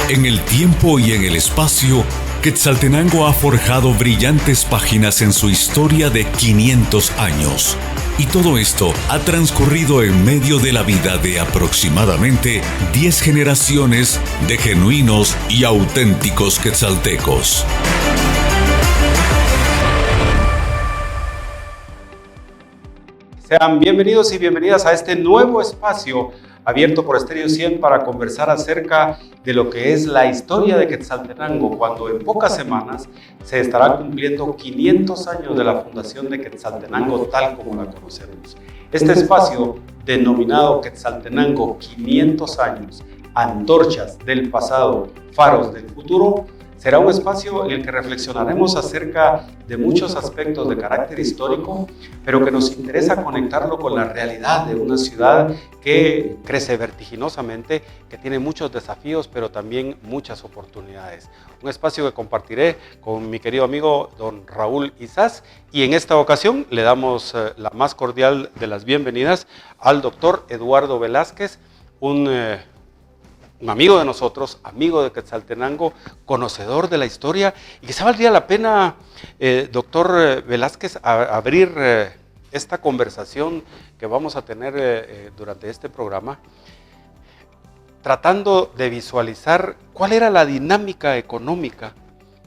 En el tiempo y en el espacio, Quetzaltenango ha forjado brillantes páginas en su historia de 500 años. Y todo esto ha transcurrido en medio de la vida de aproximadamente 10 generaciones de genuinos y auténticos quetzaltecos. Sean bienvenidos y bienvenidas a este nuevo espacio abierto por Estéreo 100 para conversar acerca de lo que es la historia de Quetzaltenango, cuando en pocas semanas se estará cumpliendo 500 años de la fundación de Quetzaltenango tal como la conocemos. Este espacio, denominado Quetzaltenango 500 años, antorchas del pasado, faros del futuro, será un espacio en el que reflexionaremos acerca de muchos aspectos de carácter histórico, pero que nos interesa conectarlo con la realidad de una ciudad que crece vertiginosamente, que tiene muchos desafíos, pero también muchas oportunidades. Un espacio que compartiré con mi querido amigo don Raúl Izás, y en esta ocasión le damos la más cordial de las bienvenidas al doctor Eduardo Velázquez, un amigo de nosotros, amigo de Quetzaltenango, conocedor de la historia, y quizá valdría la pena, doctor Velázquez, abrir esta conversación que vamos a tener durante este programa, tratando de visualizar cuál era la dinámica económica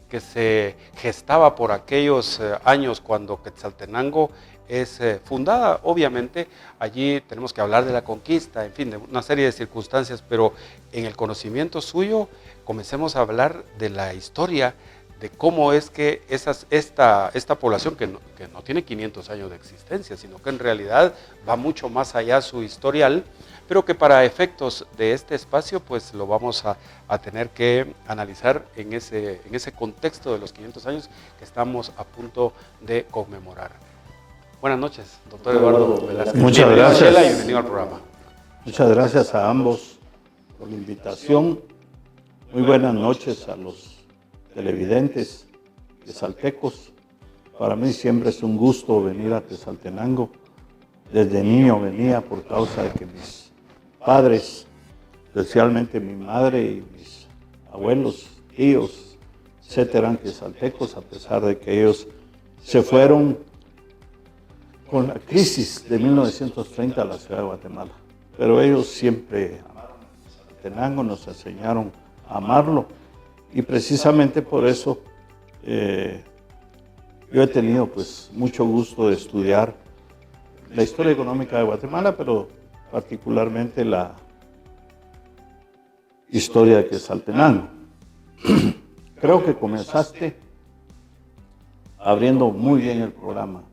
que se gestaba por aquellos años cuando Quetzaltenango es fundada. Obviamente allí tenemos que hablar de la conquista, en fin, de una serie de circunstancias, pero en el conocimiento suyo comencemos a hablar de la historia, de cómo es que esta población que no tiene 500 años de existencia, sino que en realidad va mucho más allá su historial, pero que para efectos de este espacio pues lo vamos a tener que analizar en ese contexto de los 500 años que estamos a punto de conmemorar. Buenas noches, doctor Eduardo Velázquez. Muchas gracias. Y bienvenido al programa. Muchas gracias a ambos por la invitación. Muy buenas noches a los televidentes quetzaltecos. Para mí siempre es un gusto venir a Quetzaltenango. Desde niño venía por causa de que mis padres, especialmente mi madre y mis abuelos, tíos, etcétera, eran quetzaltecos, a pesar de que ellos se fueron con la crisis de 1930 a la ciudad de Guatemala. Pero ellos siempre amaron a Quetzaltenango, nos enseñaron a amarlo, y precisamente por eso yo he tenido pues mucho gusto de estudiar la historia económica de Guatemala, pero particularmente la historia de Quetzaltenango. Creo que comenzaste abriendo muy bien el programa.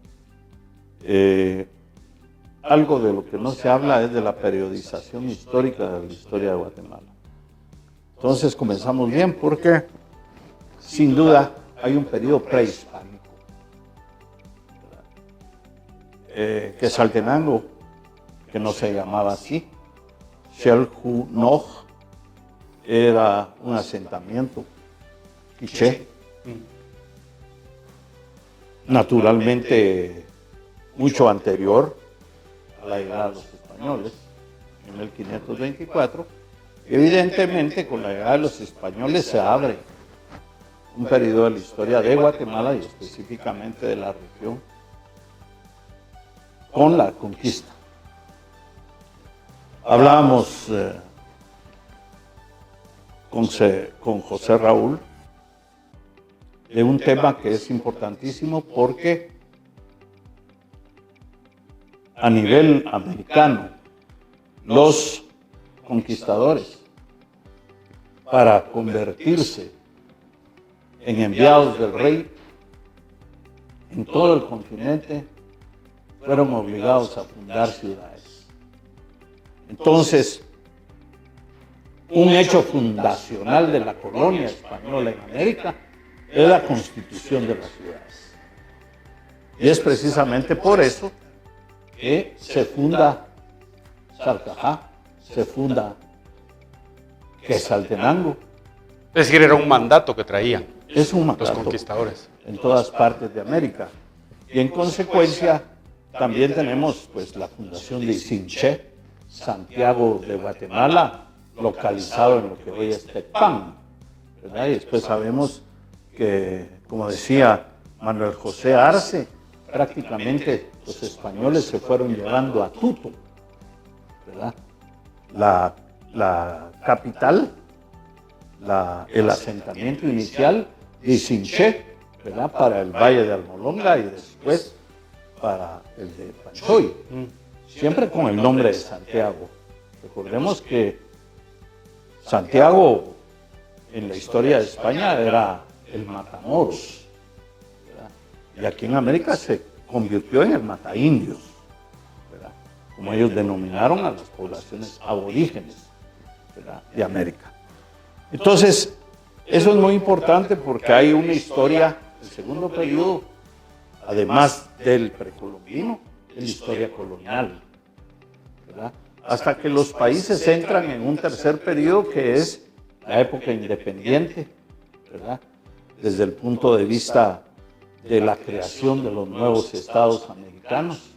Algo de lo que no se habla es de la periodización histórica de la historia de Guatemala. Entonces comenzamos bien porque sin duda hay un periodo prehispánico. Quetzaltenango, que no se llamaba así, Xelhunog, era un asentamiento quiché, naturalmente mucho anterior a la llegada de los españoles, en 1524. Evidentemente, con la llegada de los españoles se abre un periodo de la historia de Guatemala y específicamente de la región con la conquista. Hablábamos con José Raúl de un tema que es importantísimo porque a nivel americano, los conquistadores, para convertirse en enviados del rey en todo el continente, fueron obligados a fundar ciudades. Entonces, un hecho fundacional de la colonia española en América es la constitución de las ciudades. Y es precisamente por eso que se funda Salcajá, se funda Quetzaltenango. Es decir, era un mandato que traían los conquistadores en todas partes de América. Y en consecuencia también tenemos pues la fundación de Sinché, Santiago de Guatemala, localizado en lo que hoy es Tecpan, ¿verdad? Y después sabemos que, como decía Manuel José Arce, prácticamente los españoles se fueron llevando a Tuto, ¿verdad? La capital, el asentamiento inicial de Sinché, ¿verdad? Para el Valle de Almolonga y después para el de Panchoy, siempre con el nombre de Santiago. Recordemos que Santiago en la historia de España era el Matamoros, ¿verdad? Y aquí en América se convirtió en el Mataindios, ¿verdad? Como ellos denominaron a las poblaciones aborígenes, ¿verdad?, de América. Entonces, eso es muy importante porque hay una historia, el segundo periodo, además del precolombino, es la historia colonial, ¿verdad? Hasta que los países entran en un tercer periodo que es la época independiente, ¿verdad? Desde el punto de vista de la creación de los nuevos estados americanos,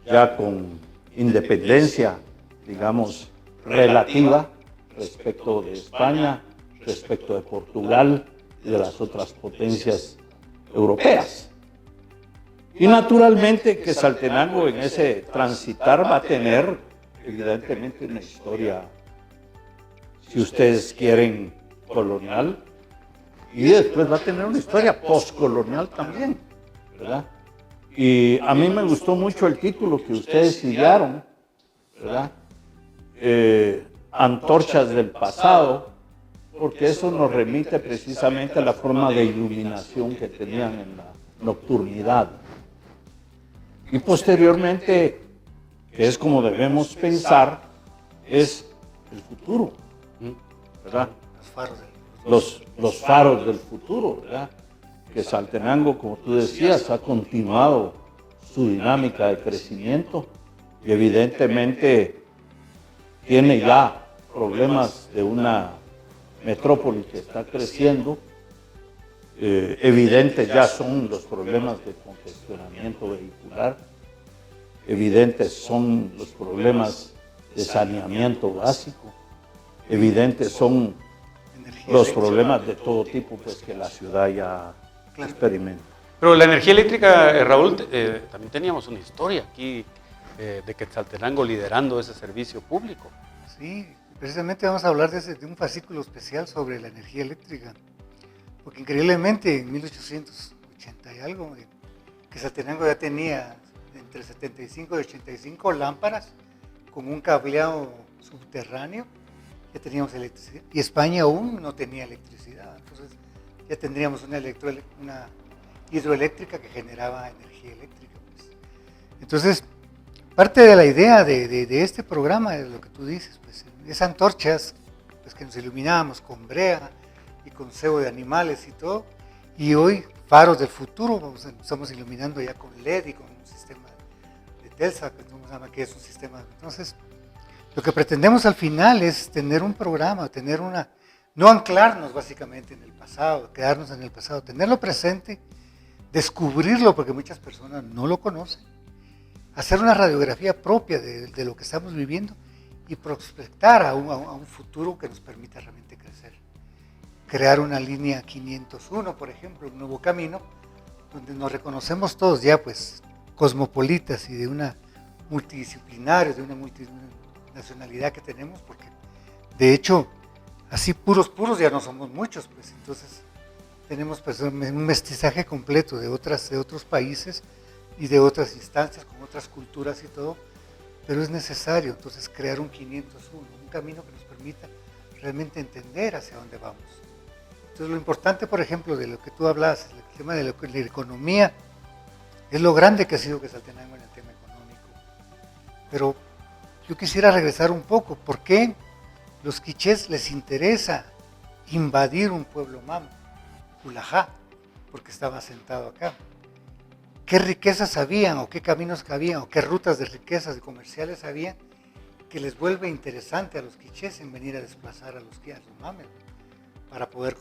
ya con independencia, digamos, relativa respecto de España, respecto de Portugal y de las otras potencias europeas. Y naturalmente que Saltenango en ese transitar va a tener evidentemente una historia, si ustedes quieren, colonial, y después va a tener una historia postcolonial también, ¿verdad? Y a mí me gustó mucho el título que ustedes idearon, ¿verdad? Antorchas del pasado, porque eso nos remite precisamente a la forma de iluminación que tenían en la nocturnidad. Y posteriormente, que es como debemos pensar, es el futuro, ¿verdad? Los faros del futuro, ¿verdad? Que Saltenango, como tú decías, ha continuado su dinámica de crecimiento y evidentemente tiene ya problemas de una metrópoli que está creciendo. Evidentes ya son los problemas de congestionamiento vehicular, evidentes son los problemas de saneamiento básico, evidentes son los problemas de todo tipo pues, que la ciudad ya experimenta. Pero la energía eléctrica, Raúl, también teníamos una historia aquí de Quetzaltenango liderando ese servicio público. Sí, precisamente vamos a hablar de un fascículo especial sobre la energía eléctrica, porque increíblemente en 1880 y algo, Quetzaltenango ya tenía entre 75 y 85 lámparas con un cableado subterráneo, ya teníamos electricidad, y España aún no tenía electricidad, entonces ya tendríamos una hidroeléctrica que generaba energía eléctrica. Pues. Entonces, parte de la idea de este programa, de lo que tú dices, pues, es antorchas pues, que nos iluminábamos con brea y con cebo de animales y todo, y hoy faros del futuro, estamos iluminando ya con LED y con un sistema de Telsa, que es un sistema. Entonces, lo que pretendemos al final es tener un programa, no anclarnos básicamente en el pasado, quedarnos en el pasado, tenerlo presente, descubrirlo porque muchas personas no lo conocen, hacer una radiografía propia de lo que estamos viviendo y prospectar a un futuro que nos permita realmente crecer. Crear una línea 501, por ejemplo, un nuevo camino, donde nos reconocemos todos ya pues cosmopolitas y de una multidisciplinario, de una multinacionalidad que tenemos, porque de hecho así puros ya no somos muchos, pues entonces tenemos pues, un mestizaje completo de otros países y de otras instancias, con otras culturas y todo, pero es necesario entonces crear un 501, un camino que nos permita realmente entender hacia dónde vamos. Entonces lo importante, por ejemplo, de lo que tú hablas, el tema de la economía, es lo grande que ha sido Quetzaltenango en el tema económico. Pero yo quisiera regresar un poco, ¿por qué los quichés les interesa invadir un pueblo mamo, Culajá, porque estaba asentado acá? ¿Qué riquezas habían o qué caminos habían o qué rutas de riquezas comerciales habían que les vuelve interesante a los quichés en venir a desplazar a los mames para poder,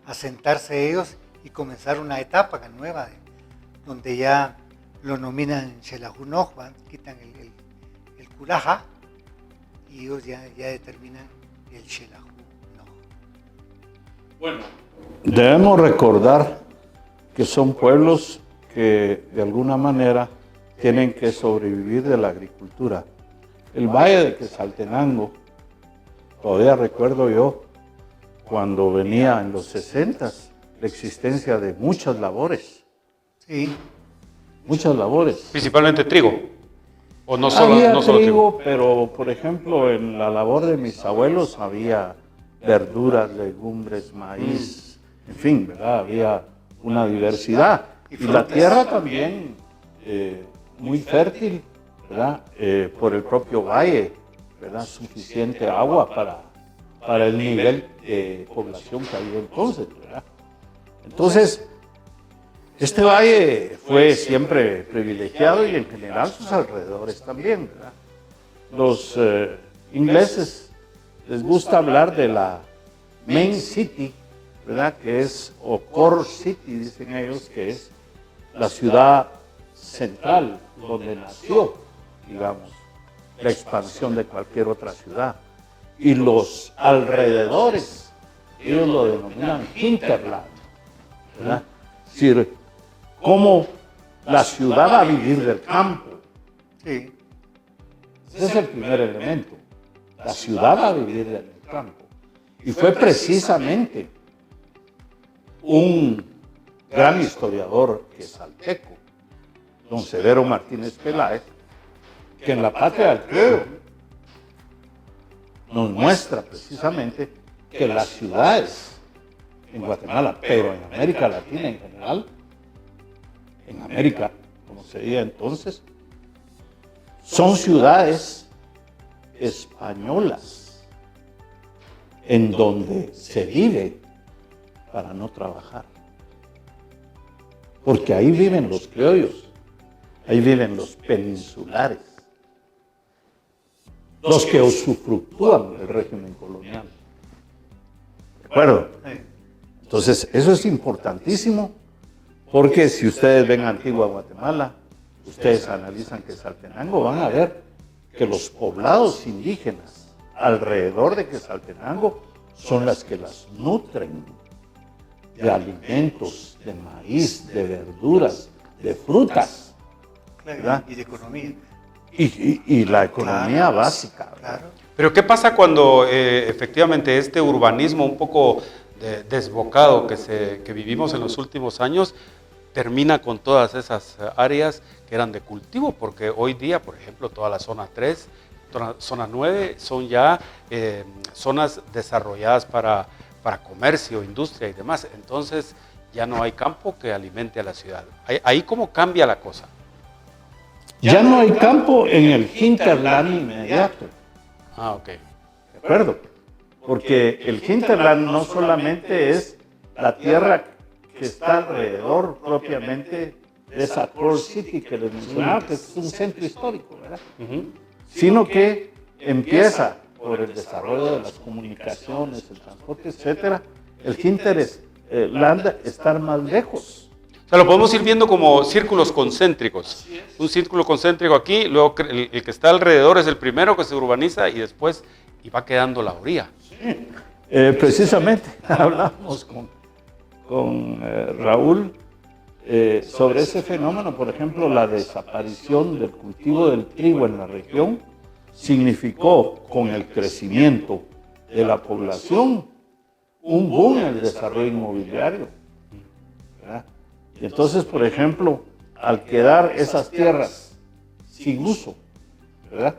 asentarse ellos y comenzar una etapa nueva donde ya lo nominan Xelajunoch, quitan el Culajá y ellos ya determinan el Xelajú no. Bueno, debemos recordar que son pueblos que de alguna manera tienen que sobrevivir de la agricultura. El Valle de Quetzaltenango, todavía recuerdo yo, cuando venía en los 60s, la existencia de muchas labores. Sí. Muchas labores. Principalmente trigo. O no solo, Había no solo trigo. pero por ejemplo en la labor de mis abuelos había verduras, legumbres, maíz, en fin, ¿verdad? Había una diversidad. Y la tierra también muy fértil, ¿verdad? Por el propio valle, ¿verdad? Suficiente agua para el nivel de población que había entonces, ¿verdad? Entonces, este valle fue siempre privilegiado y en general sus alrededores también, ¿verdad? Los ingleses les gusta hablar de la Main City, ¿verdad? Que es, o Core City, dicen ellos, que es la ciudad central donde nació, digamos, la expansión de cualquier otra ciudad. Y los alrededores, ellos lo denominan hinterland, ¿verdad? Es decir, cómo la ciudad va a vivir del campo. Sí. Ese es el primer elemento. La ciudad va a vivir del campo. Y fue precisamente un gran historiador quetzalteco, don Severo Martínez Peláez, que en la Patria del Pueblo nos muestra precisamente que las ciudades en Guatemala, pero en América Latina en general, en América, como se decía entonces, son ciudades españolas en donde se vive para no trabajar. Porque ahí viven los criollos, ahí viven los peninsulares, los que usufructúan del régimen colonial. ¿De acuerdo? Entonces, eso es importantísimo, porque si ustedes ven Antigua Guatemala, ustedes analizan Quetzaltenango, van a ver que los poblados indígenas alrededor de Quetzaltenango son las que las nutren de alimentos, de maíz, de verduras, de frutas, ¿verdad? Y de economía. Y la economía básica, ¿verdad? Claro. Pero ¿qué pasa cuando efectivamente este urbanismo un poco desbocado que vivimos en los últimos años termina con todas esas áreas que eran de cultivo? Porque hoy día, por ejemplo, toda la zona 3, zona 9 son ya zonas desarrolladas para comercio, industria y demás. Entonces ya no hay campo que alimente a la ciudad. Ahí cómo cambia la cosa. Ya no hay campo en el hinterland inmediato. Ah, ok. ¿De acuerdo? Porque el hinterland no solamente es la tierra que está alrededor propiamente de esa Core City que les mencionaba, que es un centro histórico, ¿verdad? Sino que empieza por el desarrollo de las comunicaciones, el transporte, etcétera, el hinterland estar más lejos. O sea, lo podemos ir viendo como círculos concéntricos. Un círculo concéntrico aquí, luego el que está alrededor es el primero que se urbaniza y después va quedando la orilla. Sí. Precisamente hablamos con Raúl sobre ese fenómeno. Por ejemplo, la desaparición del cultivo del trigo en la región significó, con el crecimiento de la población, un boom en el desarrollo inmobiliario, ¿verdad? Y entonces, por ejemplo, al quedar esas tierras sin uso, ¿verdad?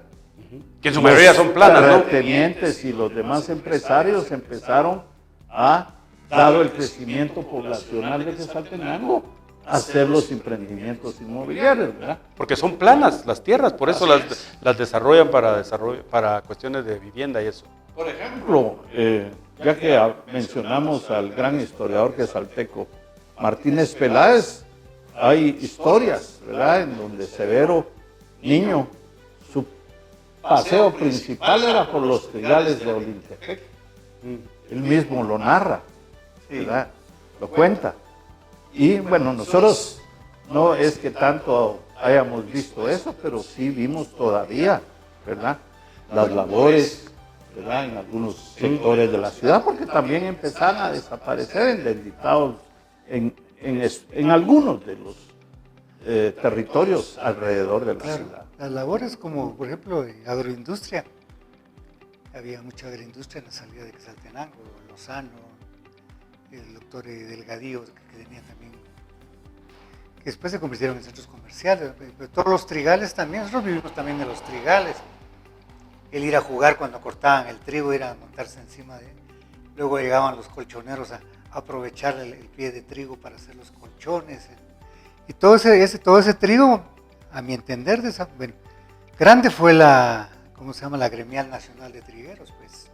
Que en su mayoría son planas, ¿no? Los terratenientes y los demás empresarios empezaron a, dado el crecimiento poblacional de Quetzaltenango, a hacer los emprendimientos inmobiliarios, ¿verdad? Porque son planas las tierras, por eso las desarrollan para cuestiones de vivienda y eso. Por ejemplo, ya que mencionamos al gran historiador quetzalteco Martínez Peláez, hay historias, ¿verdad?, en donde Severo, niño, su paseo principal era por los trigales de Olintepec. Él mismo lo narra, ¿verdad? Lo cuenta. Y bueno, nosotros no es que tanto hayamos visto eso, pero sí vimos todavía, ¿verdad?, las labores, ¿verdad?, en algunos sectores de la ciudad, porque también empezaron a desaparecer endendizados en algunos de los territorios alrededor de la ciudad. Las labores como, por ejemplo, agroindustria. Había mucha agroindustria en la salida de Quetzaltenango, Lozano, el doctor Delgadillo, que tenía también, que después se convirtieron en centros comerciales, pero todos los trigales también, nosotros vivimos también de los trigales. El ir a jugar cuando cortaban el trigo, ir a montarse encima de él. Luego llegaban los colchoneros a aprovechar el pie de trigo para hacer los colchones. Y todo ese trigo, a mi entender, bueno, grande fue la Gremial Nacional de Trigueros, pues,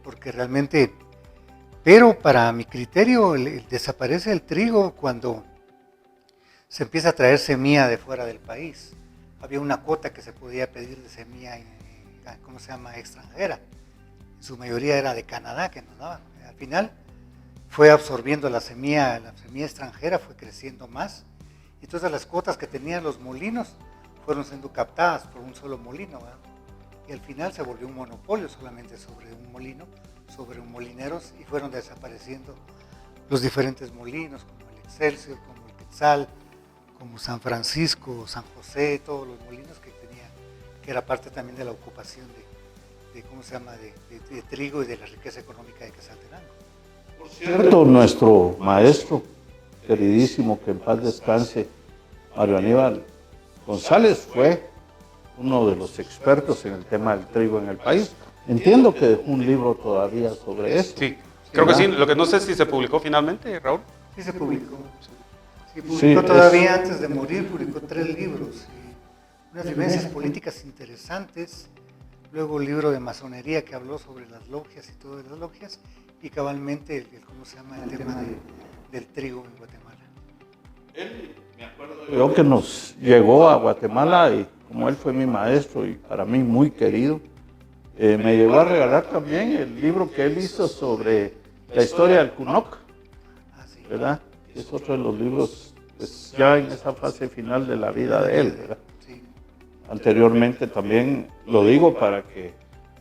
porque realmente, pero para mi criterio, desaparece el trigo cuando se empieza a traer semilla de fuera del país. Había una cuota que se podía pedir de semilla, extranjera. En su mayoría era de Canadá que nos daban. Al final fue absorbiendo la semilla extranjera, fue creciendo más. Entonces las cuotas que tenían los molinos fueron siendo captadas por un solo molino, ¿verdad? Y al final se volvió un monopolio solamente sobre un molino, sobre un molineros, y fueron desapareciendo los diferentes molinos, como el Excelsior, como el Quetzal, como San Francisco, San José, todos los molinos que tenían, que era parte también de la ocupación de trigo y de la riqueza económica de Quetzaltenango. Por cierto, nuestro maestro queridísimo, que en paz descanse, Mario Aníbal González, fue uno de los expertos en el tema del trigo en el país. Entiendo que dejó un libro todavía sobre esto. Sí, creo que sí. Lo que no sé si se publicó finalmente, Raúl. Sí, se publicó. Sí, publicó todavía antes de morir, publicó 3 libros. Unas vivencias políticas interesantes. Luego un libro de masonería que habló sobre las logias y todo de las logias. Y cabalmente el tema del trigo en Guatemala. Él, me acuerdo yo, que nos llegó a Guatemala, y como él fue mi maestro y para mí muy querido, me llegó a regalar también el libro que él hizo sobre la historia del Cunoc, ¿verdad? Es otro de los libros, pues, ya en esa fase final de la vida de él, ¿verdad? Anteriormente también, lo digo para que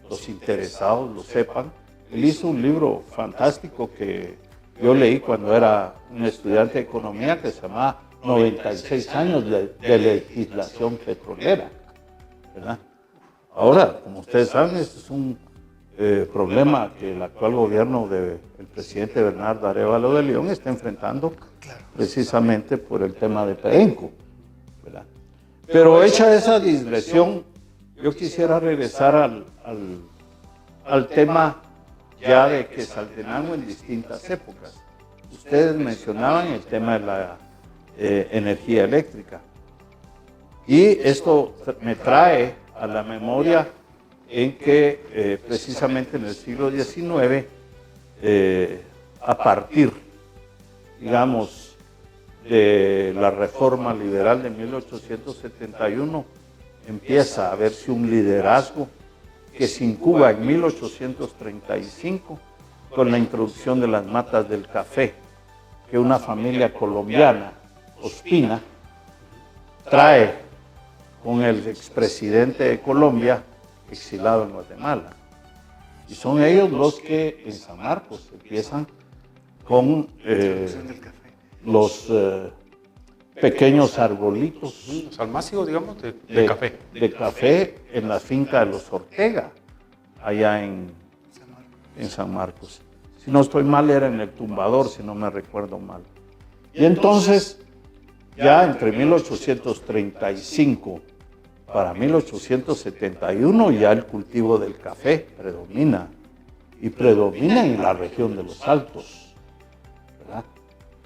los interesados lo sepan, él hizo un libro fantástico que yo leí cuando era un estudiante de economía, que se llamaba 96 años de legislación petrolera, ¿verdad? Ahora, como ustedes saben, este es un problema que el actual gobierno del presidente Bernardo Arévalo de León está enfrentando, precisamente por el tema de Perenco, ¿verdad? Pero hecha esa digresión, yo quisiera regresar al tema ya de Quetzaltenango en distintas épocas. Ustedes mencionaban el tema de la energía eléctrica, y esto me trae a la memoria en que precisamente en el siglo XIX, a partir, digamos, de la reforma liberal de 1871, empieza a verse un liderazgo que se incuba en 1835 con la introducción de las matas del café, que una familia colombiana, Ospina, trae con el expresidente de Colombia exilado en Guatemala. Y son ellos los que en San Marcos empiezan con los pequeños arbolitos. Los almácigos, digamos, de café. De café en la finca de los Ortega, allá en San Marcos. Si no estoy mal, era en el Tumbador, si no me recuerdo mal. Y entonces, ya entre 1835 para 1871, ya el cultivo del café predomina, y predomina en la región de los Altos, ¿verdad?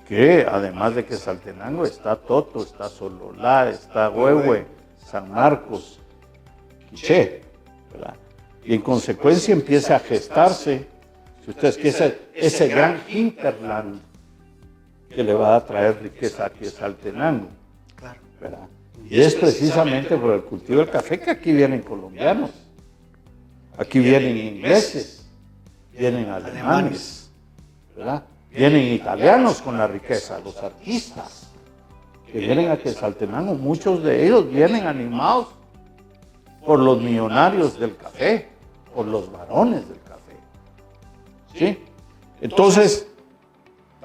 Que además de Quetzaltenango está Toto, está Sololá, está Huehue, San Marcos, Quiché, ¿verdad? Y en consecuencia empieza a gestarse, si ustedes quieren, ese gran hinterland que le va a traer riqueza a Quetzaltenango, ¿verdad? Y es precisamente por el cultivo del café que aquí vienen colombianos, aquí vienen ingleses, vienen alemanes, ¿verdad? Vienen italianos con la riqueza, los artistas que vienen a Quetzaltenango, muchos de ellos vienen animados por los millonarios del café, por los varones del café. ¿Sí? Entonces,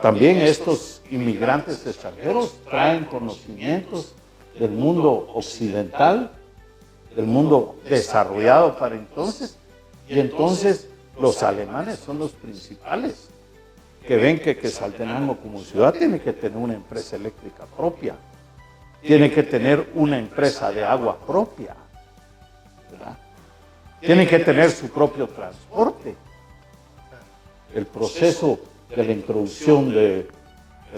también estos inmigrantes extranjeros traen conocimientos del mundo occidental, del mundo desarrollado para entonces, y entonces los alemanes son los principales, que ven que Quetzaltenango como ciudad tiene que tener una empresa eléctrica propia, tiene que tener una empresa de agua propia, ¿verdad? Tiene que tener su propio transporte. El proceso de la introducción del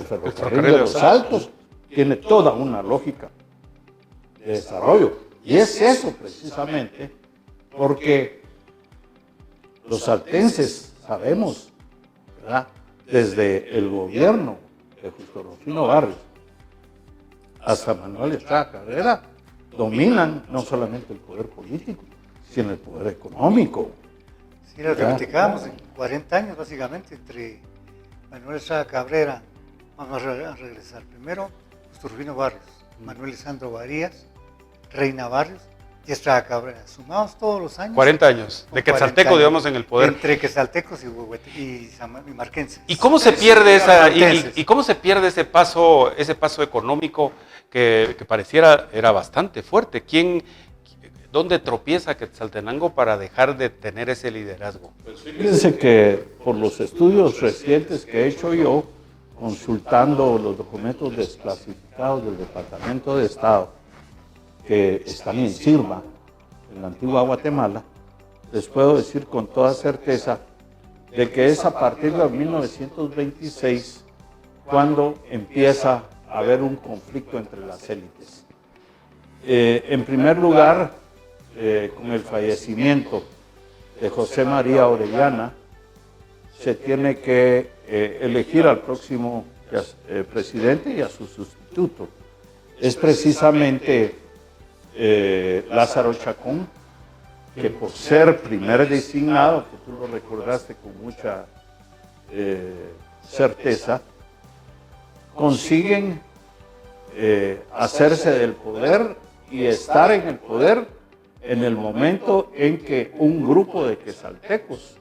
ferrocarril de los Altos tiene toda una lógica de desarrollo. Y es eso precisamente porque los saltenses sabemos, ¿verdad?, desde el gobierno de Justo Rufino Barrios hasta Manuel Estrada Cabrera, dominan no solamente el poder político, sino el poder económico. Sí, lo que platicábamos en 40 años básicamente entre Manuel Estrada Cabrera, vamos a regresar primero, Justo Rufino Barrios, Manuel Lisandro Varías, Reina Barrios y Estrada Cabrera, sumados todos los años. 40 años, de Quetzalteco, digamos, en el poder. Entre quetzaltecos y marquenses. ¿Y cómo se pierde y cómo se pierde ese paso económico que pareciera era bastante fuerte? ¿Dónde tropieza Quetzaltenango para dejar de tener ese liderazgo? Fíjense que por los estudios recientes que he hecho yo, consultando los documentos desclasificados del Departamento de Estado, que están en Silva, en la antigua Guatemala, les puedo decir con toda certeza de que es a partir de 1926 cuando empieza a haber un conflicto entre las élites. En primer lugar, con el fallecimiento de José María Orellana, se tiene que elegir al próximo presidente y a su sustituto. Es precisamente Lázaro Chacón, que por ser primer designado, que tú lo recordaste con mucha certeza, consiguen hacerse del poder y estar en el poder en el momento en que un grupo de quetzaltecos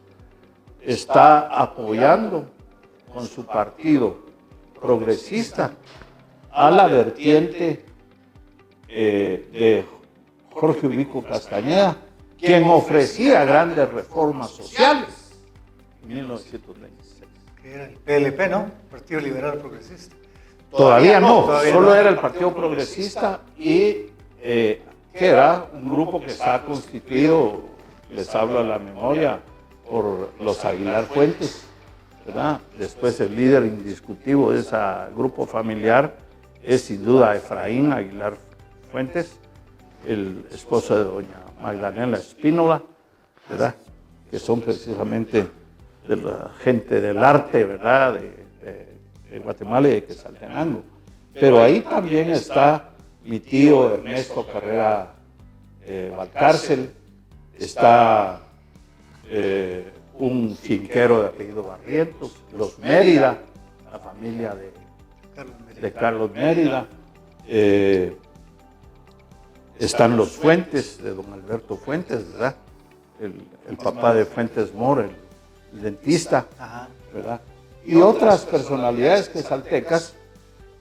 está apoyando con su partido progresista a la vertiente de Jorge Ubico Castañeda, quien ofrecía grandes reformas sociales en 1926. Que era el PLP, ¿no? Partido Liberal Progresista. Todavía no, solo era el Partido Progresista y que era un grupo que está constituido, les hablo a la memoria, por los Aguilar Fuentes, ¿verdad? Después el líder indiscutible de ese grupo familiar es sin duda Efraín Aguilar Fuentes, el esposo de doña Magdalena Espínola, ¿verdad?, que son precisamente de la gente del arte, ¿verdad?, de Guatemala y de Quetzaltenango. Pero ahí también está mi tío Ernesto Carrera Valcárcel, está un finquero de apellido Barrientos, los Mérida, la familia de Carlos Mérida, están los Fuentes, de don Alberto Fuentes, ¿verdad?, el papá de Fuentes Mora, el dentista, ¿verdad?, y otras personalidades quetzaltecas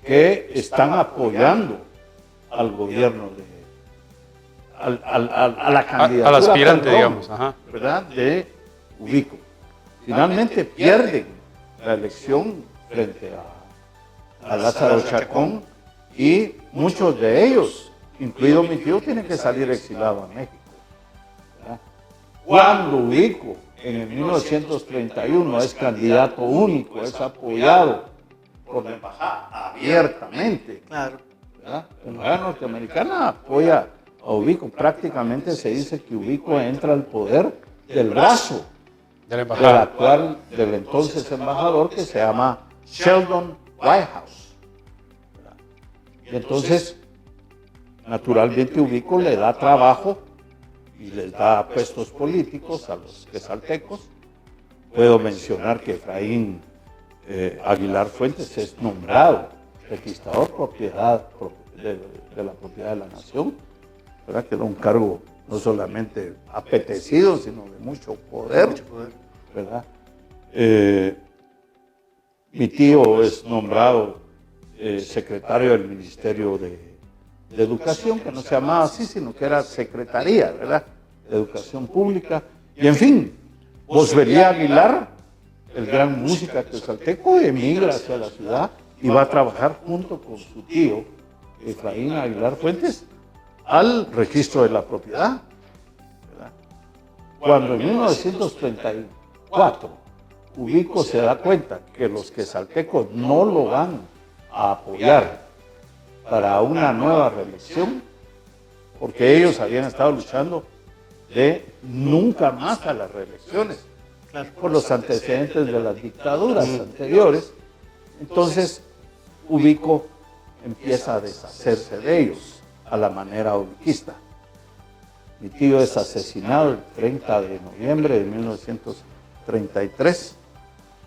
que están apoyando al gobierno a la candidatura, al aspirante, digamos, ¿verdad?, de Ubico. Finalmente pierden la elección frente a Lázaro Chacón y muchos de ellos, incluido mi tío, tienen que salir exilado a México, ¿verdad? Cuando Ubico en el 1931 es candidato único, es apoyado por la embajada abiertamente, claro, ¿verdad? La embajada norteamericana apoya a Ubico. Prácticamente se dice que Ubico entra al poder del brazo del entonces embajador, que se llama Sheldon Whitehouse, ¿verdad? Y entonces, naturalmente, Ubico le da trabajo y les da puestos políticos a los quetzaltecos. Puedo mencionar que Efraín Aguilar Fuentes es nombrado registrador de la propiedad de la nación, ¿verdad?, que era un cargo no solamente apetecido, sino de mucho poder, ¿verdad? Mi tío es nombrado secretario del Ministerio de Educación, que no se llamaba así, sino que era Secretaría, ¿verdad?, de Educación Pública. Y en fin, Bosvelí Aguilar, el gran músico quetzalteco, emigra hacia la ciudad y va a trabajar junto con su tío, Efraín Aguilar Fuentes, al registro de la propiedad, ¿verdad? Cuando en 1934 Ubico se da cuenta que los quetzaltecos no lo van a apoyar para una nueva reelección, porque ellos habían estado luchando de nunca más a las reelecciones, por los antecedentes de las dictaduras anteriores. Entonces Ubico empieza a deshacerse de ellos a la manera ubiquista. Mi tío es asesinado el 30 de noviembre de 1933,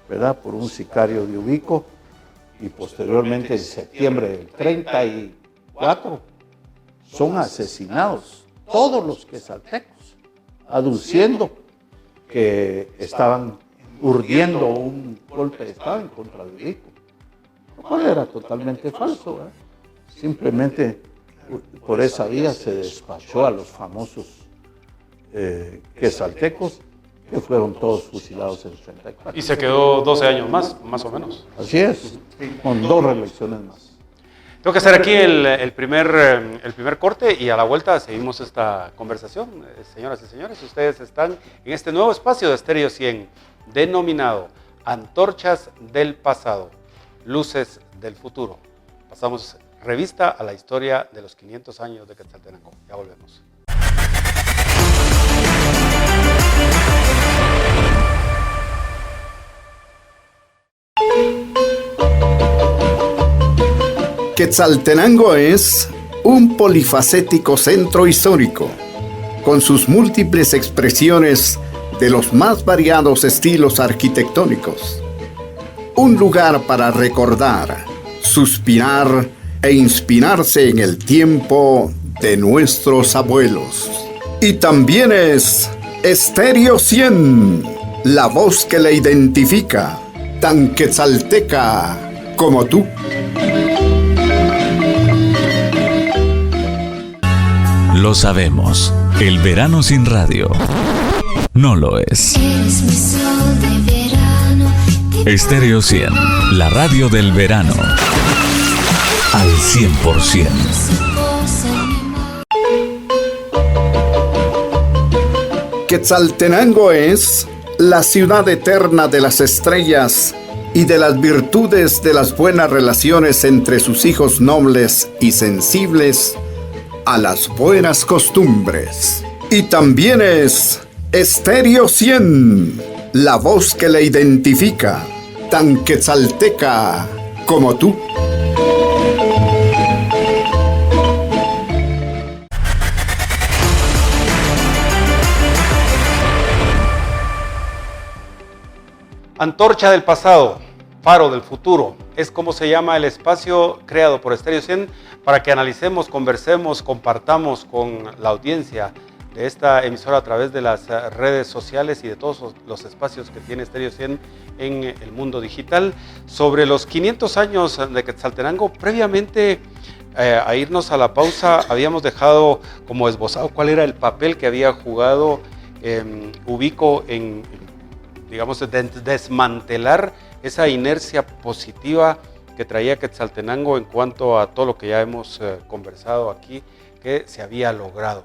¿verdad?, por un sicario de Ubico, y posteriormente en septiembre del 34 son asesinados todos los quetzaltecos, aduciendo que estaban urdiendo un golpe de Estado en contra de Ubico, lo cual era totalmente falso, ¿verdad? Simplemente por esa vía se despachó a los famosos quetzaltecos, que fueron todos fusilados en el 34. Y se quedó 12 años más o menos. Así es, con 2 reelecciones más. Tengo que hacer aquí el primer corte y a la vuelta seguimos esta conversación. Señoras y señores, ustedes están en este nuevo espacio de Estéreo 100 denominado Antorchas del Pasado, Luces del Futuro. Pasamos revista a la historia de los 500 años de Quetzaltenango. Ya volvemos. Quetzaltenango es un polifacético centro histórico, con sus múltiples expresiones de los más variados estilos arquitectónicos. Un lugar para recordar, suspirar e inspirarse en el tiempo de nuestros abuelos. Y también es Estéreo 100, la voz que le identifica, tan quetzalteca como tú. Lo sabemos, el verano sin radio no lo es. Estéreo 100, la radio del verano, al 100%. Quetzaltenango es la ciudad eterna de las estrellas y de las virtudes de las buenas relaciones entre sus hijos nobles y sensibles a las buenas costumbres. Y también es Estéreo 100, la voz que le identifica, tan quetzalteca como tú. Antorcha del pasado, faro del futuro, es como se llama el espacio creado por Estéreo 100 para que analicemos, conversemos, compartamos con la audiencia de esta emisora a través de las redes sociales y de todos los espacios que tiene Estéreo 100 en el mundo digital sobre los 500 años de Quetzaltenango. Previamente a irnos a la pausa habíamos dejado como esbozado cuál era el papel que había jugado Ubico en, digamos, desmantelar esa inercia positiva que traía Quetzaltenango en cuanto a todo lo que ya hemos conversado aquí, que se había logrado.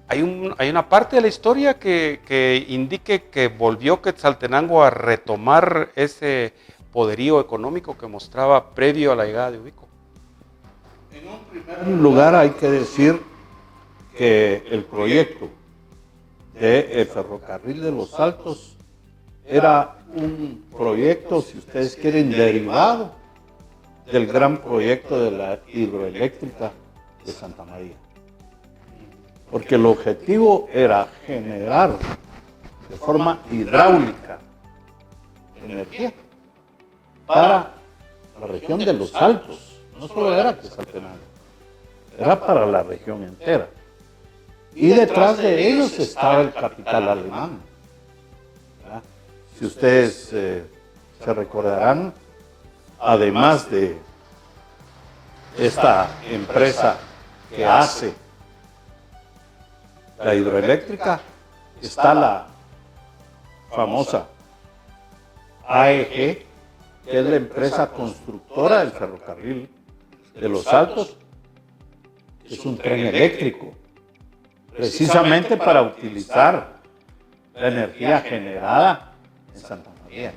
Hay una parte de la historia que indique que volvió Quetzaltenango a retomar ese poderío económico que mostraba previo a la llegada de Ubico. En un primer lugar hay que decir que el proyecto del ferrocarril de los Altos era un proyecto, si ustedes quieren, derivado del gran proyecto de la hidroeléctrica de Santa María. Porque el objetivo era generar de forma hidráulica energía para la región de los Altos. No solo era Quetzaltenango, era para la región entera. y detrás de ellos estaba el capital alemán. ¿Verdad? Si ustedes se recordarán, además de esta empresa que hace la hidroeléctrica, está la famosa AEG, que es la empresa constructora del ferrocarril de Los Altos. Es un tren eléctrico, precisamente para utilizar la energía generada en Santa María.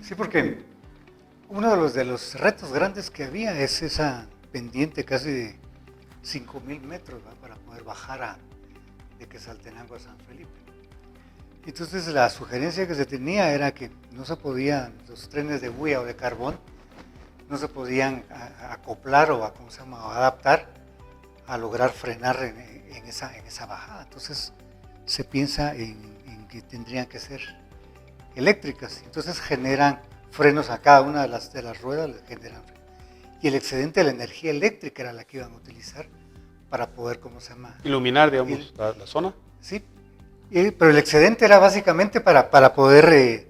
Sí, porque uno de los retos grandes que había es esa pendiente casi de 5.000 metros, ¿verdad?, para poder bajar de Quetzaltenango a San Felipe. Entonces la sugerencia que se tenía era que no se podían, los trenes de bulla o de carbón, no se podían acoplar o adaptar a lograr frenar en esa bajada. Entonces se piensa en que tendrían que ser eléctricas. Entonces generan frenos a cada una de las ruedas, les generan frenos. Y el excedente de la energía eléctrica era la que iban a utilizar para poder, iluminar, digamos, la zona. Sí, pero el excedente era básicamente para poder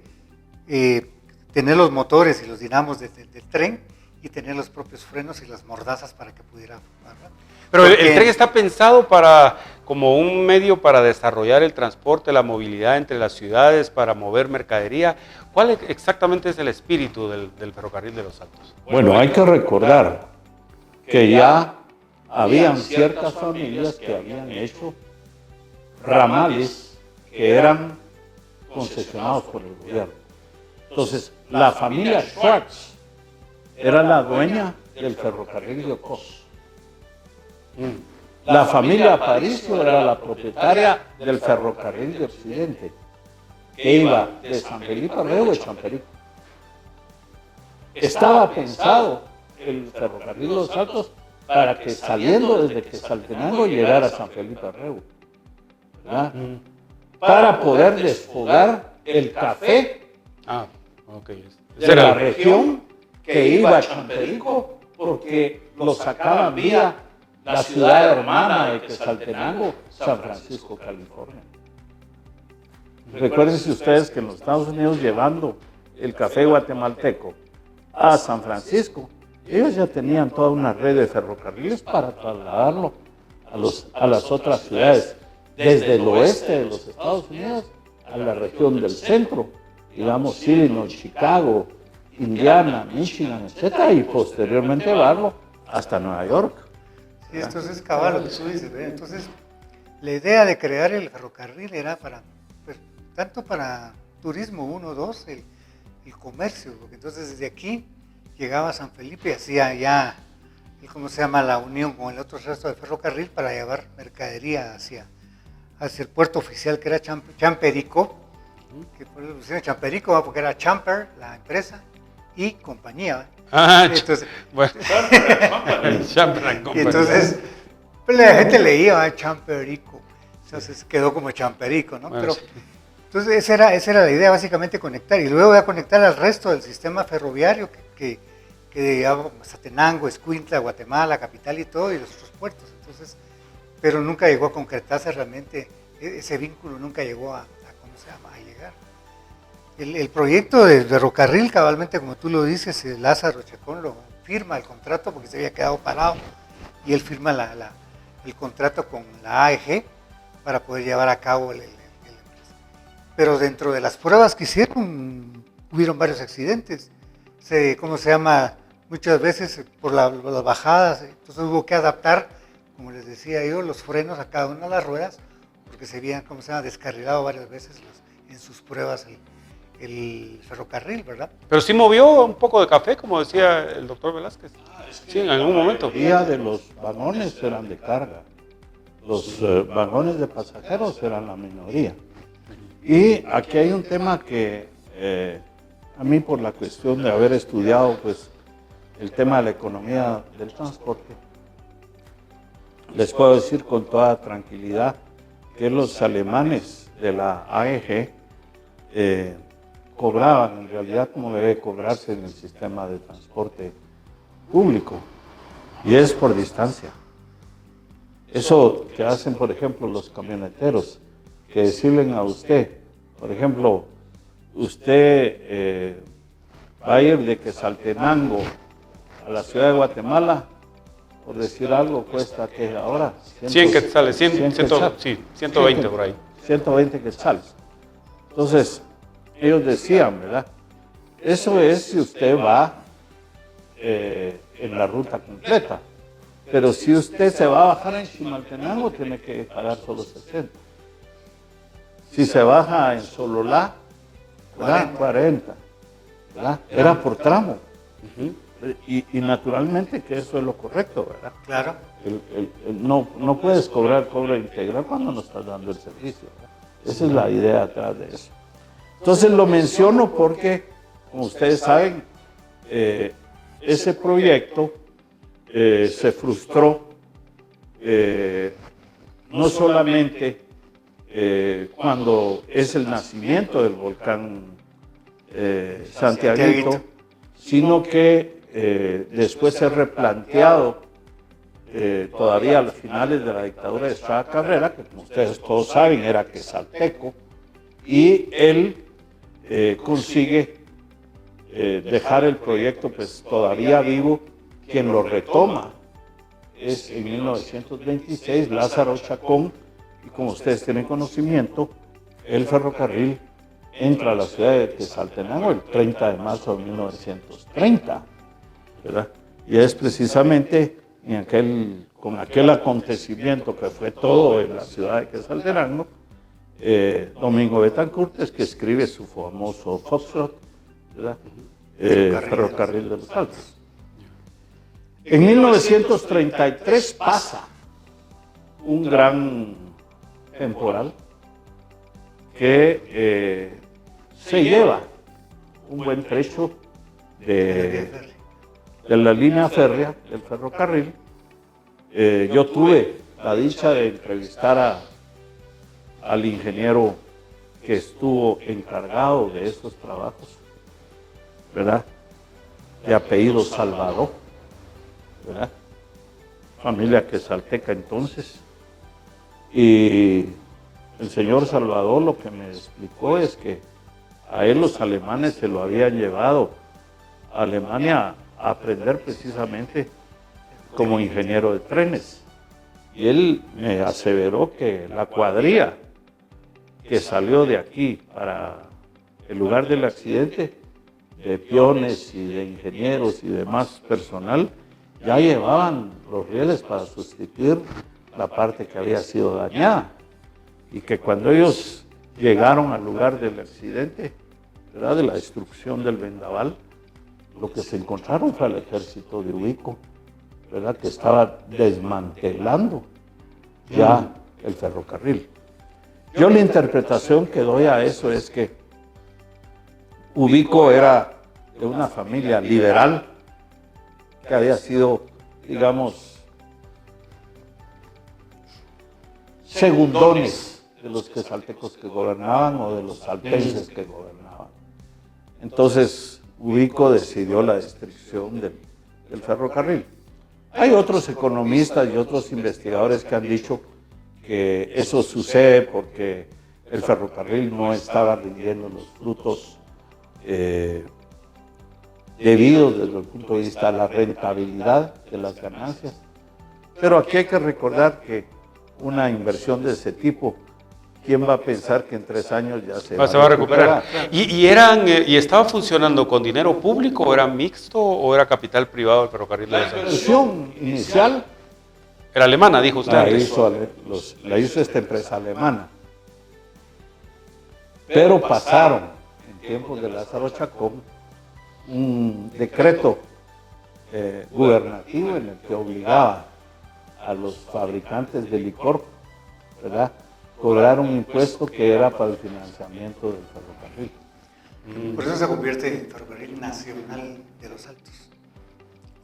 tener los motores y los dinamos del tren y tener los propios frenos y las mordazas para que pudiera parar. Pero el tren está pensado como un medio para desarrollar el transporte, la movilidad entre las ciudades, para mover mercadería. ¿Cuál exactamente es el espíritu del ferrocarril de Los Altos? Bueno, hay que recordar que ya habían ciertas familias que habían hecho ramales que eran concesionados por el gobierno. Entonces, la familia Schwartz era la dueña del ferrocarril de Ocos. La familia Aparicio era la propietaria del ferrocarril de Occidente, que iba de San Felipe a Reu y Champerico. Estaba pensado el ferrocarril de Los Altos para que saliendo desde Quetzaltenango llegara a San Felipe a Reu, ¿verdad? Para poder desfogar el café de la región que iba a Champerico, porque lo sacaban vía la ciudad hermana de Quetzaltenango, San Francisco, California. Recuérdense ustedes que en los Estados Unidos, llevando el café guatemalteco a San Francisco, ellos ya tenían toda una red de ferrocarriles para trasladarlo a las otras ciudades, desde el oeste de los Estados Unidos a la región del centro, digamos Illinois, Chicago, Indiana, Michigan, etc., y posteriormente llevarlo hasta Nueva York. Sí, entonces, cabal, lo que tú dices, ¿verdad? Entonces, la idea de crear el ferrocarril era tanto para turismo 1, 2, el comercio, porque entonces desde aquí llegaba a San Felipe y hacía ya, la unión con el otro resto del ferrocarril para llevar mercadería hacia el puerto oficial, que era Champerico, que por eso pusieron Champerico, porque era Champer, la empresa, y compañía. Entonces, bueno. Y entonces pues la gente leía Champerico, entonces quedó como Champerico, ¿no? Bueno, Pero sí. entonces esa era la idea, básicamente conectar, y luego voy a conectar al resto del sistema ferroviario que Mazatenango, Escuintla, Guatemala, capital y todo, y los otros puertos. Entonces, pero nunca llegó a concretarse realmente, ese vínculo nunca llegó a llegar. El proyecto de ferrocarril, cabalmente como tú lo dices, Lázaro Chacón lo firma el contrato porque se había quedado parado, y él firma el contrato con la AEG para poder llevar a cabo el empresa. Pero dentro de las pruebas que hicieron, hubieron varios accidentes. Muchas veces por las bajadas, entonces hubo que adaptar, como les decía yo, los frenos a cada una de las ruedas, porque se habían, descarrilado varias veces en sus pruebas el ferrocarril, ¿verdad? Pero sí movió un poco de café, como decía el doctor Velázquez. Sí, en algún momento. La mayoría de los vagones eran de carga. Los vagones de pasajeros eran la minoría. Y aquí hay un tema que a mí, por la cuestión de haber estudiado pues el tema de la economía del transporte, les puedo decir con toda tranquilidad que los alemanes de la AEG cobraban en realidad como debe cobrarse en el sistema de transporte público, y es por distancia. Eso que hacen, por ejemplo, los camioneteros, que decirle a usted, por ejemplo, usted va a ir de Quetzaltenango a la ciudad de Guatemala, por decir algo, cuesta que ahora 100 quetzales, 120 por ahí. 120 quetzales. Entonces, ellos decían, ¿verdad? Eso es si usted va en la ruta completa. Pero si usted se va a bajar en Chimaltenango, tiene que pagar solo 60. Si se baja en Sololá, 40. ¿Verdad? Era por tramo. Y naturalmente que eso es lo correcto, ¿verdad? Claro. No puedes cobrar cobro integral cuando no estás dando el servicio, ¿verdad? Esa es la idea atrás de eso. Entonces lo menciono porque, como ustedes saben, ese proyecto se frustró no solamente cuando es el nacimiento del volcán Santiaguito, sino que después se ha replanteado todavía a los finales de la dictadura de Estrada Cabrera, que como ustedes todos saben era quetzalteco, y él consigue dejar el proyecto pues todavía vivo. Quien lo retoma es en 1926 Lázaro Chacón, y como ustedes tienen conocimiento, el ferrocarril entra a la ciudad de Quetzaltenango el 30 de marzo de 1930, ¿verdad? Y es precisamente con aquel acontecimiento que fue todo en la ciudad de Quetzaltenango, Domingo Betancourt es que escribe su famoso Foxtrot, ¿verdad? Ferrocarril de los Altos. En 1933 pasa un gran temporal que se lleva un buen trecho de la línea férrea del ferrocarril. Yo tuve la dicha de entrevistar al ingeniero que estuvo encargado de estos trabajos, ¿verdad? De apellido Salvador, ¿verdad? Familia quetzalteca entonces. Y el señor Salvador lo que me explicó es que a él los alemanes se lo habían llevado a Alemania a aprender precisamente como ingeniero de trenes. Y él me aseveró que la cuadrilla que salió de aquí para el lugar del accidente, de peones y de ingenieros y demás personal, ya llevaban los rieles para sustituir la parte que había sido dañada. Y que cuando ellos llegaron al lugar del accidente, ¿verdad?, de la destrucción del vendaval, lo que se encontraron fue el ejército de Ubico, ¿verdad?, que estaba desmantelando ya el ferrocarril. Yo la interpretación que doy a eso es que Ubico era de una familia liberal que había sido, digamos, segundones de los quetzaltecos que gobernaban o de los alpenses que gobernaban. Entonces, Ubico decidió la destrucción del ferrocarril. Hay otros economistas y otros investigadores que han dicho que eso sucede porque el ferrocarril no estaba rindiendo los frutos debidos desde el punto de vista de la rentabilidad de las ganancias. Pero aquí hay que recordar que una inversión de ese tipo, ¿quién va a pensar que en 3 años ya se va a recuperar? ¿Y estaba funcionando con dinero público, o era mixto, o era capital privado el ferrocarril de los Altos? La inversión inicial era alemana, dijo usted. La hizo esta empresa alemana. Pero pasaron, en tiempos de Lázaro Chacón, un decreto gubernativo en el que obligaba a los fabricantes de licor, ¿verdad?, cobrar un impuesto que era para el financiamiento del ferrocarril. Por eso se convierte en Ferrocarril Nacional de los Altos.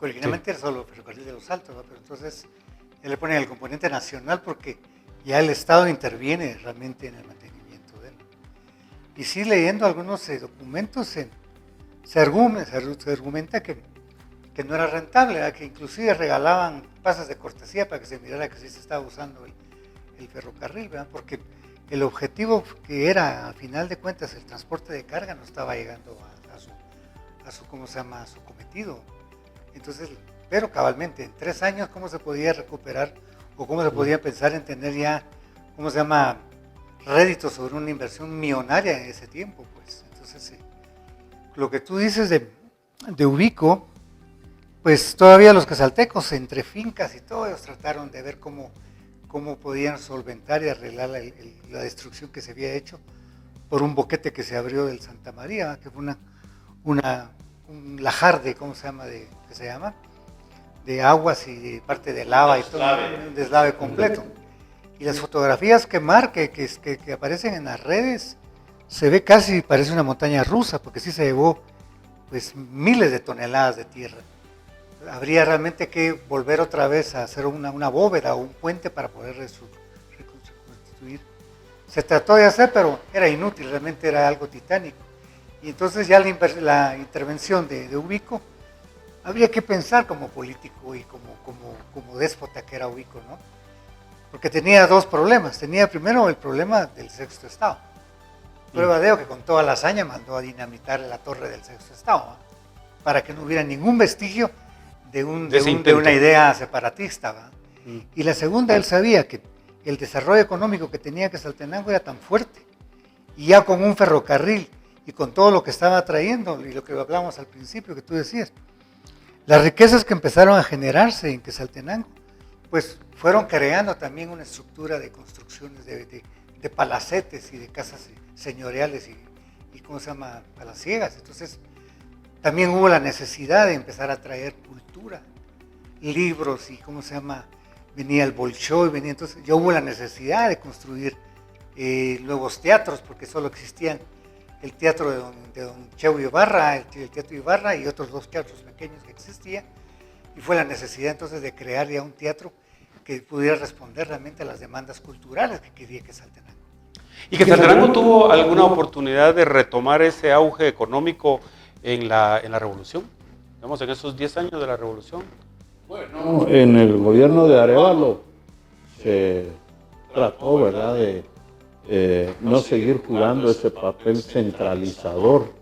Originalmente era solo Ferrocarril de los Altos, ¿no? Pero entonces ya le ponen el componente nacional porque ya el Estado interviene realmente en el mantenimiento de él. Y sí, leyendo algunos documentos, se argumenta que que no era rentable, ¿verdad? Que inclusive regalaban pasas de cortesía para que se mirara que sí se estaba usando el ferrocarril, ¿verdad? Porque el objetivo que era, al final de cuentas, el transporte de carga no estaba llegando a su ¿cómo se llama?, a su cometido. Entonces, pero cabalmente, en 3 años, ¿cómo se podía recuperar o cómo se podía pensar en tener ya, ¿cómo se llama?, réditos sobre una inversión millonaria en ese tiempo, pues? Entonces, lo que tú dices de Ubico, pues todavía los quetzaltecos, entre fincas y todo, ellos trataron de ver cómo podían solventar y arreglar la destrucción que se había hecho por un boquete que se abrió del Santa María, que fue un lajar de, ¿cómo se llama?, de aguas y de parte de lava y todo, un deslave completo. Y las fotografías que aparecen en las redes, se ve casi, parece una montaña rusa, porque sí se llevó pues miles de toneladas de tierra. Habría realmente que volver otra vez a hacer una bóveda o un puente para poder reconstruir. Se trató de hacer, pero era inútil, realmente era algo titánico. Y entonces ya la intervención de Ubico, habría que pensar como político y como déspota que era Ubico, ¿no? Porque tenía 2 problemas. Tenía primero el problema del Sexto Estado. Prueba de ello que con toda la hazaña mandó a dinamitar la torre del Sexto Estado, ¿no?, para que no hubiera ningún vestigio de una idea separatista, ¿va? Y la segunda, él sabía que el desarrollo económico que tenía Quetzaltenango era tan fuerte, y ya con un ferrocarril y con todo lo que estaba trayendo, y lo que hablamos al principio que tú decías, las riquezas que empezaron a generarse en Quetzaltenango, pues fueron creando también una estructura de construcciones de palacetes y de casas señoriales y ¿cómo se llama?, palaciegas. Entonces también hubo la necesidad de empezar a traer cultura, libros y ¿cómo se llama?, venía el Bolshoi, entonces ya hubo la necesidad de construir nuevos teatros, porque solo existían el teatro de don Cheu Ibarra, el Teatro Ibarra y otros 2 teatros pequeños que existían, y fue la necesidad entonces de crear ya un teatro que pudiera responder realmente a las demandas culturales que quería Quetzaltenango. ¿Y Quetzaltenango tuvo alguna oportunidad de retomar ese auge económico en la revolución? Digamos, en esos 10 años de la revolución. Bueno, en el gobierno de Arévalo se trató, ¿verdad?, de no seguir jugando ese papel centralizador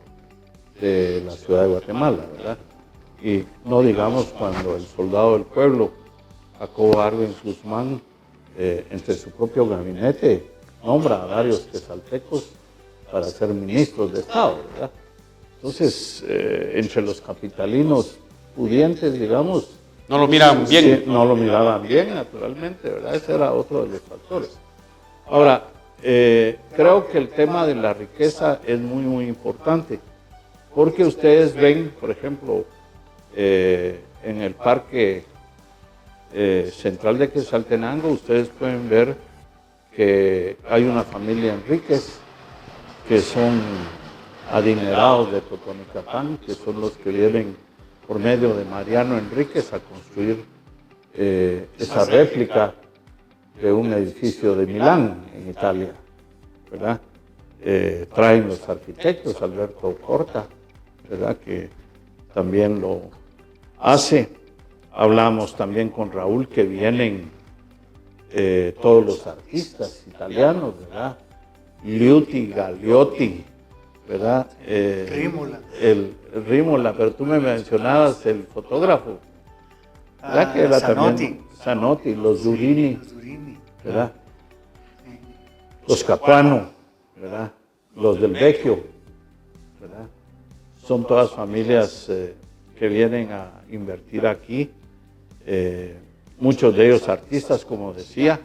de la ciudad de Guatemala, ¿verdad? Y no digamos cuando el soldado del pueblo, Jacobo Arbenz Guzmán, entre su propio gabinete, nombra a varios quetzaltecos para ser ministros de Estado, ¿verdad? Entonces, entre los capitalinos pudientes, digamos, no lo miran bien. Sí, no lo miraban bien, naturalmente, ¿verdad? Ese era otro de los factores. Ahora, creo que el tema de la riqueza es muy, muy importante, porque ustedes ven, por ejemplo, en el Parque Central de Quetzaltenango, ustedes pueden ver que hay una familia Enríquez, que son adinerados de Totonicapán, que son los que vienen por medio de Mariano Enríquez a construir esa réplica de un edificio de Milán, en Italia, ¿verdad? Traen los arquitectos, Alberto Porta, ¿verdad?, que también lo hace. Hablamos también con Raúl, que vienen todos los artistas italianos, ¿verdad? Liuti, Gagliotti, ¿verdad? Rímola. Rímola, pero tú me mencionabas el fotógrafo, ¿verdad? Que era Zanotti. También Zanotti, los Durini, ¿verdad? Los Capuano, ¿verdad? Los del Vecchio, ¿verdad? Son todas familias que vienen a invertir aquí. Muchos de ellos artistas, como decía,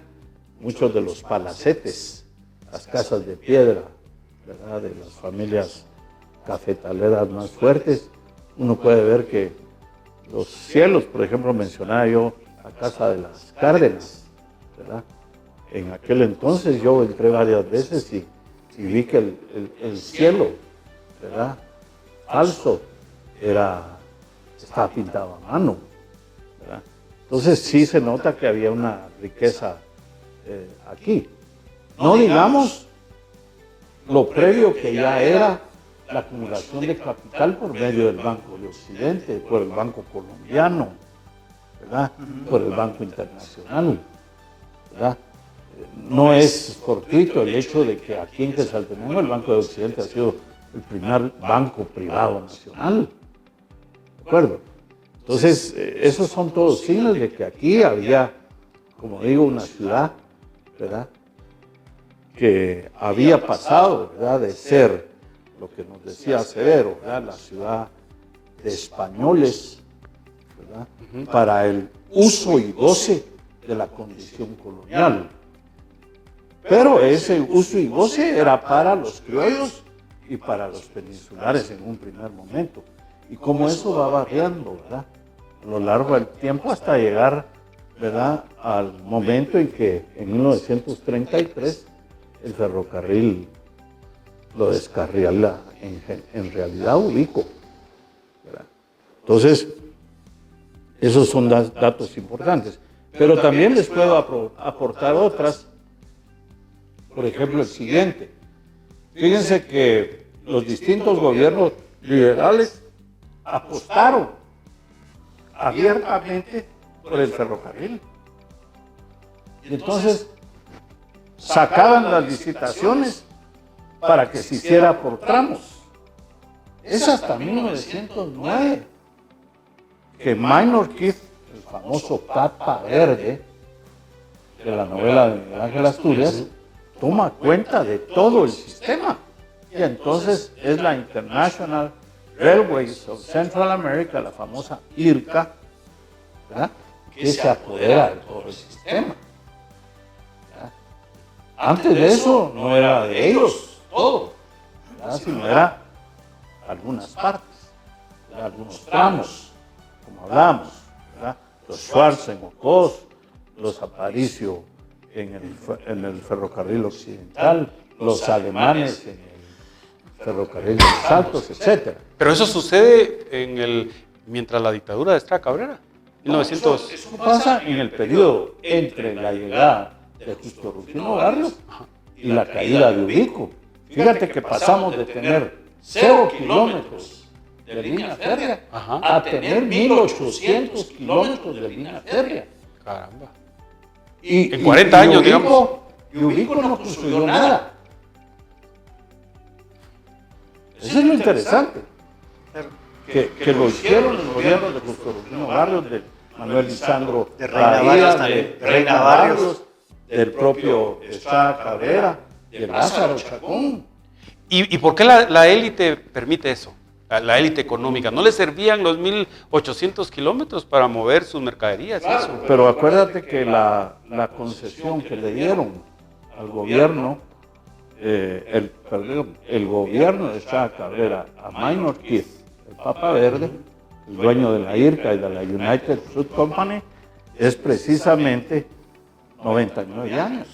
muchos de los palacetes, las casas de piedra, ¿verdad?, de las familias cafetaleras más fuertes. Uno puede ver que los cielos, por ejemplo, mencionaba yo la casa de las Cárdenas, ¿verdad? En aquel entonces yo entré varias veces y vi que el cielo, ¿verdad?, falso, estaba pintado a mano, ¿verdad? Entonces sí se nota que había una riqueza aquí. No digamos lo previo que ya era la acumulación de capital por medio del Banco de Occidente, por el Banco Colombiano, ¿verdad? Por el Banco Internacional, ¿verdad? No es fortuito el hecho de que aquí en Quetzaltenango el Banco de Occidente ha sido el primer banco privado nacional, ¿de acuerdo? Entonces, esos son todos signos de que aquí había, como digo, una ciudad, ¿verdad?, que había pasado, ¿verdad?, de ser lo que nos decía Severo, ¿verdad?, la ciudad de españoles, ¿verdad?, para el uso y goce de la condición colonial. Pero ese uso y goce era para los criollos y para los peninsulares en un primer momento. Y como eso va variando, ¿verdad?, a lo largo del tiempo hasta llegar, ¿verdad?, al momento en que en 1933 el ferrocarril lo descarrila en realidad Ubico, ¿verdad? Entonces, esos son datos importantes. Pero también les puedo aportar otras. Por ejemplo, el siguiente. Fíjense que los distintos gobiernos liberales apostaron abiertamente por el ferrocarril. Y entonces sacaban las licitaciones para que se hiciera por tramos. Es hasta 1909 que Minor Keith, el famoso Papa Verde de la novela de Miguel Ángel Asturias, toma cuenta de todo el sistema. Y entonces es la International Railways of Central America, la famosa IRCA, ¿verdad?, que se apodera de todo el sistema. ¿Verdad? Antes de eso no era de ellos todo, ¿verdad?, sino era algunas partes, ¿verdad?, algunos tramos, como hablábamos, ¿verdad?, los Schwarz en Ocos, los Aparicio en el ferrocarril occidental, los alemanes en el ferrocarril de los Altos, etc. Pero eso sucede mientras la dictadura de Estrada Cabrera. 1900. Eso pasa en el periodo entre la llegada de Justo Rufino Barrios y la caída de Ubico. Fíjate que pasamos de tener 0 kilómetros de línea férrea a tener 1.800 kilómetros de línea férrea. Caramba. Y, en 40 años, digamos. Y Ubico no construyó nada. Eso es lo interesante. Que lo hicieron los gobiernos de Justo Rufino Barrios, de Manuel Lisandro de Reina Barrios de Reina Barrios, del propio Estrada Cabrera, de Lázaro Chacón. ¿Y por qué la élite permite eso? La élite económica. ¿No le servían los 1.800 kilómetros para mover sus mercaderías? Claro, eso? pero acuérdate que la concesión que le dieron al gobierno, el gobierno de Estrada Cabrera a Minor Keith, el Papa Verde, el dueño de la IRCA y de la United Fruit Company, es precisamente 99 años.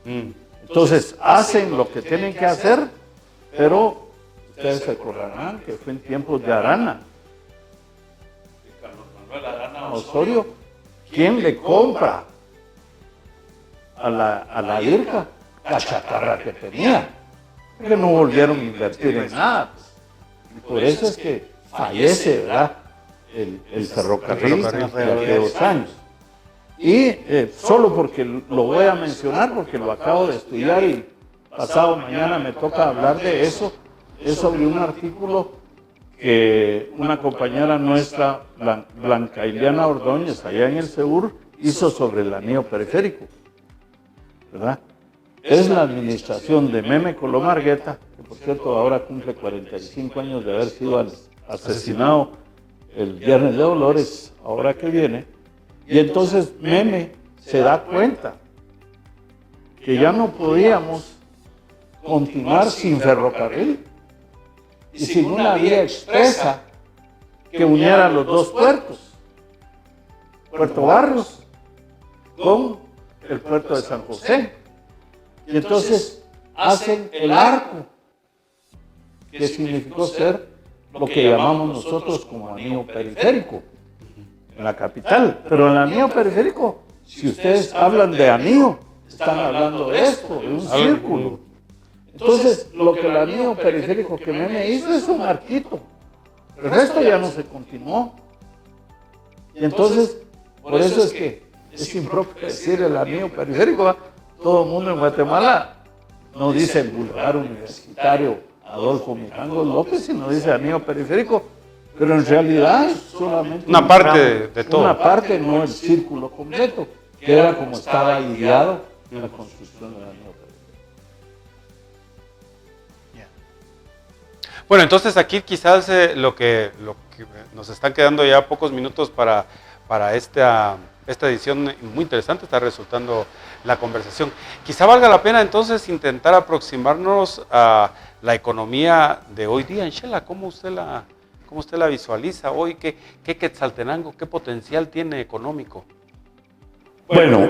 Entonces, hacen lo que tienen que hacer, pero ustedes se acordarán que fue en tiempos de Arana, de Carlos Manuel Arana Osorio, ¿quién le compra a la IRCA la chatarra que tenía? Porque no volvieron a invertir en nada. Y por eso es que fallece, ¿verdad?, el ferrocarril de hace 2 años. Y solo porque lo voy a mencionar, porque lo acabo de estudiar y pasado mañana me toca hablar de eso, es sobre un artículo que una compañera nuestra, Blanca Iliana Ordóñez, allá en el Segur, hizo sobre el anillo periférico, ¿verdad? Es la administración de Meme Colomargueta, que por cierto ahora cumple 45 años de haber sido asesinado el Viernes de Dolores, ahora que viene, y entonces Meme se da cuenta que ya no podíamos continuar sin ferrocarril y sin una vía expresa que uniera los dos puertos, Puerto Barrios con el puerto de San José. Y entonces hacen el arco, que significó ser lo que llamamos nosotros como anillo periférico en la capital. Pero en el anillo periférico, si ustedes hablan de anillo, están hablando de esto, de un círculo. Entonces, lo que el anillo periférico que me hizo es un arquito. El resto ya no se continuó. Y entonces, por eso es que es impropio decir el anillo periférico, ¿va? Todo el mundo en Guatemala no dice el Boulevard Universitario Adolfo Mijangos López, sino dice anillo periférico, pero en realidad es solamente una parte de todo. Una parte, no el círculo completo, que era como estaba ideado en la construcción del anillo periférico. Bueno, entonces aquí quizás lo que nos están quedando ya pocos minutos para esta edición muy interesante, está resultando la conversación. Quizá valga la pena entonces intentar aproximarnos a la economía de hoy día en Xela. ¿Cómo usted la visualiza hoy? ¿Qué Quetzaltenango, qué potencial tiene económico? Bueno,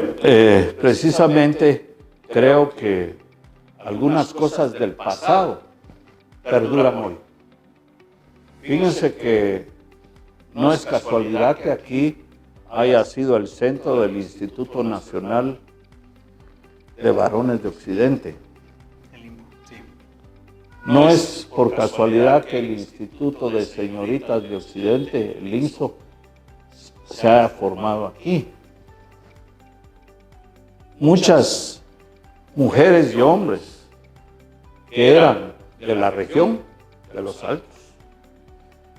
precisamente creo que algunas cosas del pasado perduran hoy. Fíjense que no es casualidad que aquí haya sido el centro del Instituto Nacional de Varones de Occidente. No es por casualidad que el Instituto de Señoritas de Occidente, el INSO, se haya formado aquí. Muchas mujeres y hombres que eran de la región de los Altos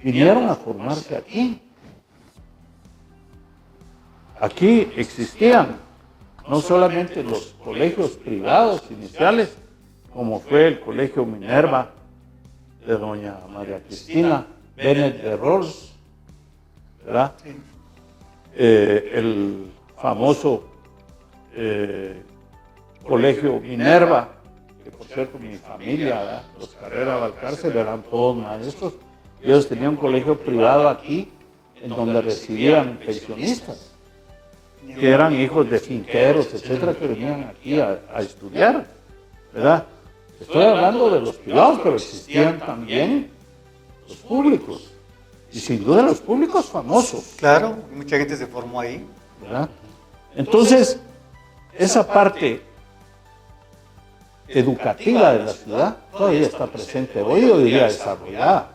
vinieron a formarse aquí. Aquí existían no solamente los colegios privados iniciales, como fue el Colegio Minerva de doña María Cristina Bennett de Rolls, ¿verdad? El famoso Colegio Minerva, que por cierto mi familia, ¿verdad? Los Carrera Valcárcel eran todos maestros. Ellos tenían un colegio privado aquí, en donde recibían pensionistas, que eran hijos de finqueros, etcétera, que venían aquí a estudiar, ¿verdad? Estoy hablando de los privados, pero existían también los públicos, y sin duda los públicos famosos. Claro, mucha gente se formó ahí. ¿Verdad? Entonces, esa parte educativa de la ciudad todavía está presente hoy, yo diría desarrollada.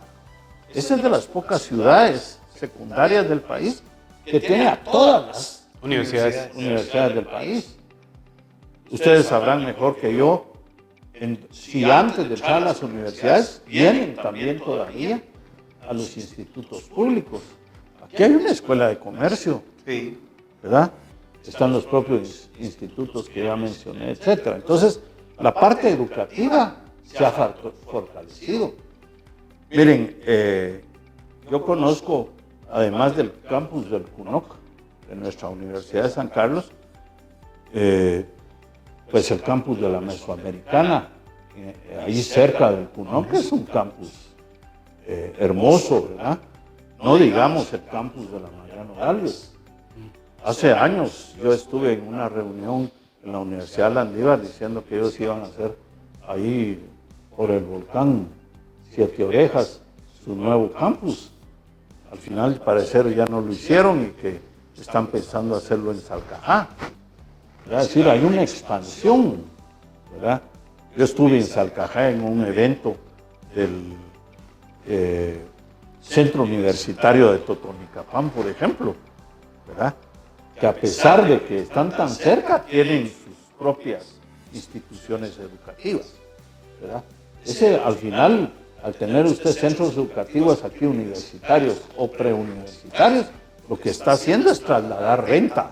Esa es de las pocas ciudades secundarias del país que tiene a todas las universidades del país. Ustedes sabrán mejor que yo si antes de entrar a las universidades vienen también todavía a los institutos públicos. Aquí hay una escuela de comercio, Sí. ¿verdad? Están los propios institutos que ya mencioné, etcétera. Entonces, la parte educativa se ha fortalecido. Miren, yo conozco, además del campus del CUNOC, de nuestra Universidad de San Carlos, pues el campus de la Mesoamericana, ahí cerca del CUNOC, que es un campus hermoso, ¿verdad? No digamos el campus de la Mariano Gálvez. Hace años yo estuve en una reunión en la Universidad Landívar diciendo que ellos iban a hacer ahí por el volcán Siete Orejas su nuevo campus. Al final, al parecer, ya no lo hicieron y que están pensando hacerlo en Salcajá. ¿Verdad? Es decir, hay una expansión, ¿verdad? Yo estuve en Salcajá en un evento del Centro Universitario de Totonicapán, por ejemplo, ¿verdad? Que a pesar de que están tan cerca, tienen sus propias instituciones educativas, ¿verdad? Ese, al final, al tener usted centros educativos aquí universitarios o preuniversitarios, lo que está haciendo es trasladar renta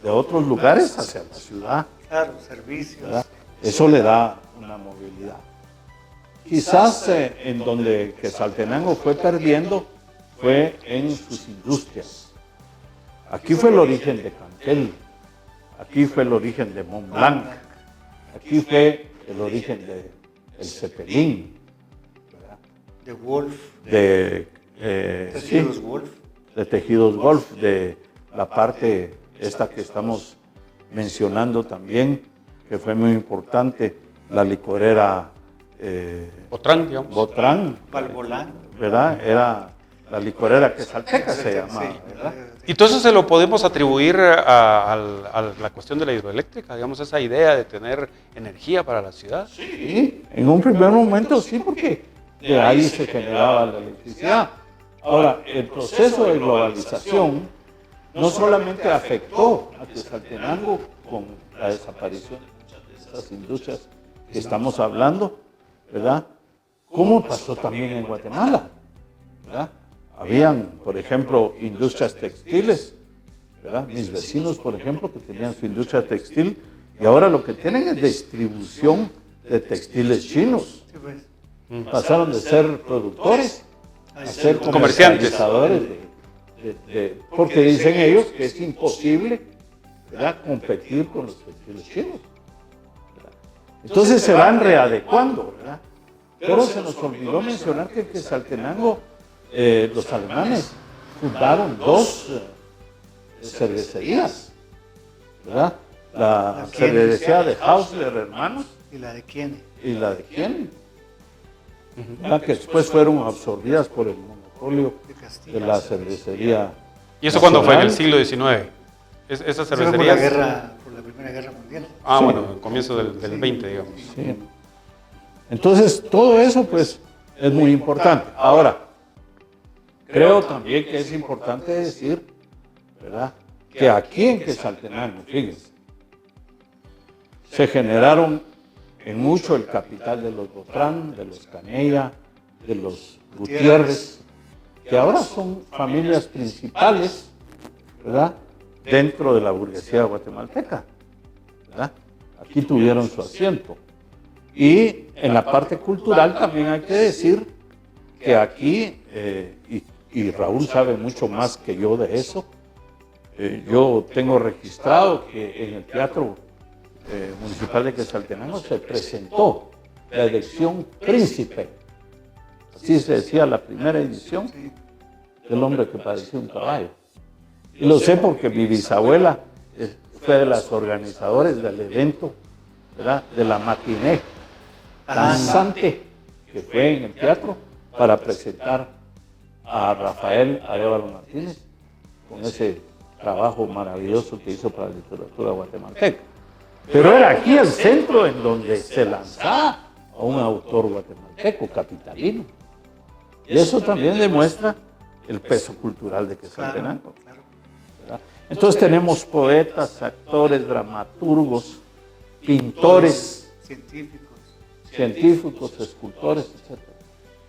de otros lugares hacia la ciudad. Claro, servicios. ¿Verdad? Eso le da una movilidad. Quizás en donde Quetzaltenango fue perdiendo fue en sus industrias. Aquí fue el origen de Cantel, aquí fue el origen de Mont Blanc, aquí fue el origen del Zeppelin, ¿verdad? De Wolf. Sí, Wolf. de Tejidos Wolf, de la parte esta que estamos mencionando también, que fue muy importante, la licorera Botrán, digamos. Botrán, Valvolán. ¿verdad? Era la licorera quetzalteca se llamaba, ¿verdad? Y todo eso se lo podemos atribuir a la cuestión de la hidroeléctrica, digamos, esa idea de tener energía para la ciudad. Sí, en un primer momento sí, porque de ahí se generaba la electricidad. Ahora, el proceso de globalización no solamente afectó a Quetzaltenango con la desaparición de muchas de estas industrias que estamos hablando, ¿verdad? ¿Cómo pasó también en Guatemala? ¿Verdad? Habían, por ejemplo, industrias textiles, ¿verdad? Mis vecinos, por ejemplo, que tenían su industria textil y ahora lo que tienen es distribución de textiles chinos. Sí, pues. Pasaron de ser productores a ser Comerciantes. comercializadores porque dicen ellos que es imposible, ¿verdad?, competir con los textiles chinos, ¿verdad? Entonces se van readecuando, ¿verdad? Pero se nos olvidó mencionar que en Quetzaltenango los alemanes fundaron 2 cervecerías, ¿verdad? La cervecería de Hausler Hermanos ¿Y la de quién? y la de quién, ¿verdad?, que después fueron absorbidas por el monopolio De Castilla. de la cervecería. ¿Y eso cuándo fue? ¿En el nacional. siglo XIX? Esas Eso fue cervecerías. por la Primera Guerra Mundial. Ah, Sí. bueno, el comienzo del 20, digamos. Sí. Entonces, todo eso, pues, es muy importante. Ahora, creo también que es importante decir, ¿verdad?, que aquí en Quetzaltenango, fíjense, se generaron en mucho el capital de los Botrán, de los Canella, de los Gutiérrez, que ahora son familias principales, ¿verdad?, dentro de la burguesía guatemalteca, ¿verdad? Aquí tuvieron su asiento. Y en la parte cultural también hay que decir que aquí, y Raúl sabe mucho más que yo de eso, yo tengo registrado que en el Teatro Municipal de Quetzaltenango se presentó la elección príncipe, así se decía la primera edición, del hombre que parecía un caballo. Y lo sé porque mi bisabuela fue de las organizadoras del evento, ¿verdad?, de la matiné danzante que fue en el teatro para presentar a Rafael Arévalo Martínez con ese trabajo maravilloso que hizo para la literatura guatemalteca. Pero era aquí el centro en donde se lanzaba a un autor guatemalteco, capitalino. Y eso también demuestra el peso cultural de Quetzaltenango. ¿Verdad? Entonces tenemos poetas, actores, dramaturgos, pintores, científicos, escultores, etc.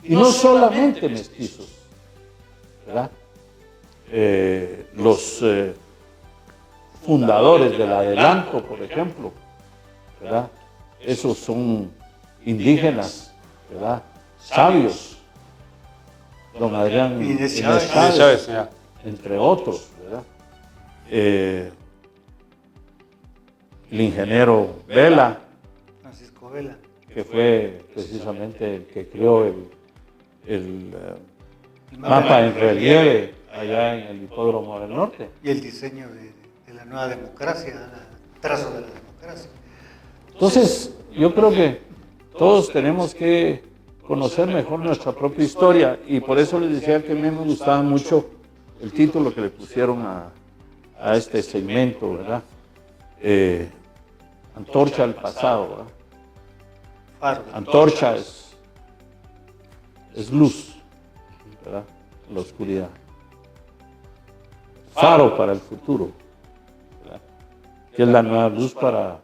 Y no solamente mestizos, ¿verdad? Los fundadores del adelanto, por ejemplo, ¿verdad?, esos son indígenas, ¿verdad?, sabios, don Adrián Inés Chávez, entre otros, ¿verdad? El ingeniero Vela, Francisco Vela, que fue precisamente el que creó el mapa en relieve allá en el Hipódromo del Norte. y el diseño de la nueva democracia, el trazo de la democracia. Entonces, yo creo que todos tenemos que conocer mejor nuestra propia historia y por eso les decía que a mí me gustaba mucho el título que le pusieron a este segmento, ¿verdad? Antorcha al pasado, ¿verdad? Faro. Antorcha es luz, ¿verdad?, en la oscuridad. Faro para el futuro, ¿verdad?, que es la nueva luz para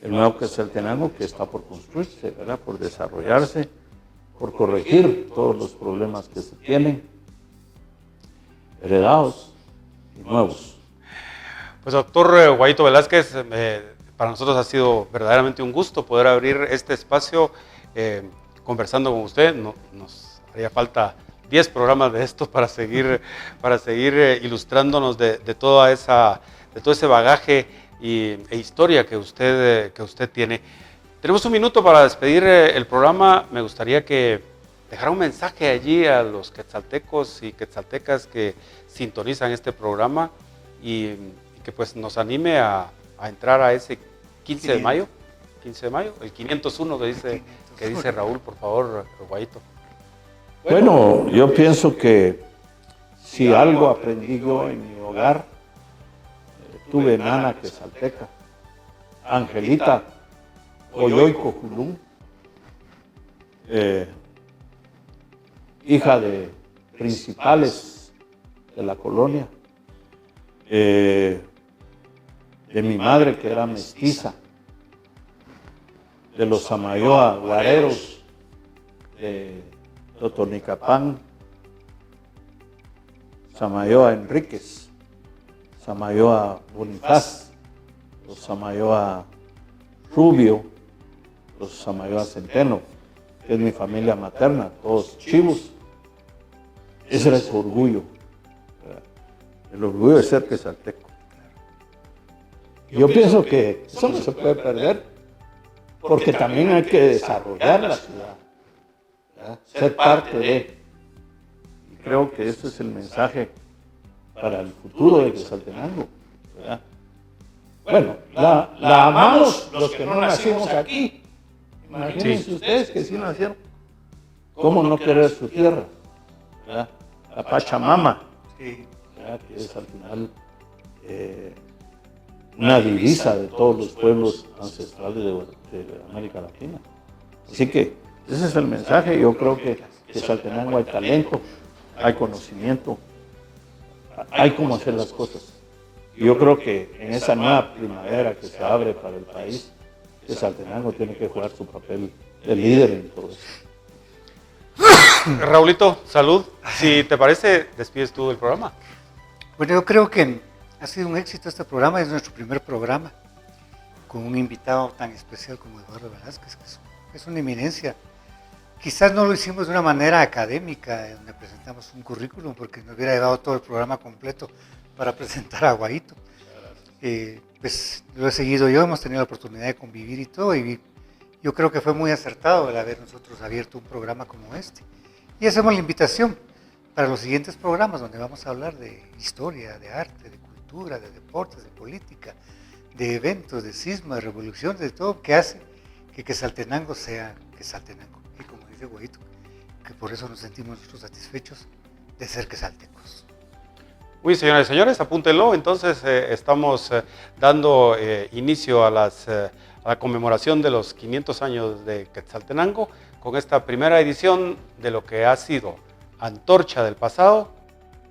el nuevo Quetzaltenango que está por construirse, ¿verdad?, por desarrollarse, por corregir todos los problemas que se tienen, heredados y nuevos. Pues doctor Guayito Velázquez, para nosotros ha sido verdaderamente un gusto poder abrir este espacio conversando con usted. Nos haría falta 10 programas de estos para seguir ilustrándonos de todo ese bagaje e historia que usted tiene. Tenemos un minuto para despedir el programa. Me gustaría que dejara un mensaje allí a los quetzaltecos y quetzaltecas que sintonizan este programa y que pues nos anime a entrar a ese 15 de mayo, el 501 que dice Raúl, por favor, Guayito. Bueno, yo pienso que si algo aprendí yo en mi hogar, tuve nana quetzalteca, Angelita Oyoico Julum, hija de principales de la colonia, de mi madre que era mestiza, de los Samayoa guareros, de Totonicapán, Samayoa Enríquez, Samayoa Bonifaz, los Samayoa Rubio, los Samayoa Centeno, que es mi familia materna, todos chivos. Ese era su orgullo, ¿verdad? El orgullo de ser quetzalteco. Yo pienso que eso no se puede perder, porque también hay que desarrollar la ciudad, ¿verdad? Ser parte de. Y creo que ese es el mensaje para el futuro de Quetzaltenango, ¿verdad? Bueno, la amamos los que no nacimos aquí. Imagínense ustedes que sí nacieron. ¿Cómo no querer su tierra? ¿Verdad? La Pachamama, ¿verdad? Que es al final una divisa de todos los pueblos ancestrales de América Latina. Así que ese es el mensaje. Yo creo que en Quetzaltenango hay talento, hay conocimiento, hay cómo hacer las cosas. Y yo creo que en esa nueva primavera que se abre para el país, Quetzaltenango tiene que jugar su papel de líder en todo eso. Raulito, salud. Si te parece, despides tú del programa. Bueno, yo creo que ha sido un éxito este programa, es nuestro primer programa, con un invitado tan especial como Eduardo Velázquez, que es una eminencia. Quizás no lo hicimos de una manera académica, donde presentamos un currículum, porque nos hubiera llevado todo el programa completo para presentar a Guaito. Pues lo he seguido yo, hemos tenido la oportunidad de convivir y todo, y yo creo que fue muy acertado el haber nosotros abierto un programa como este. Y hacemos la invitación para los siguientes programas, donde vamos a hablar de historia, de arte, de cultura, de deportes, de política, de eventos, de sismo, de revolución, de todo que hace que Quetzaltenango sea Quetzaltenango. Y como dice Guaito, que por eso nos sentimos nosotros satisfechos de ser quetzaltecos. Uy, señoras y señores, apúntenlo. Entonces estamos dando inicio a la conmemoración de los 500 años de Quetzaltenango con esta primera edición de lo que ha sido Antorcha del Pasado,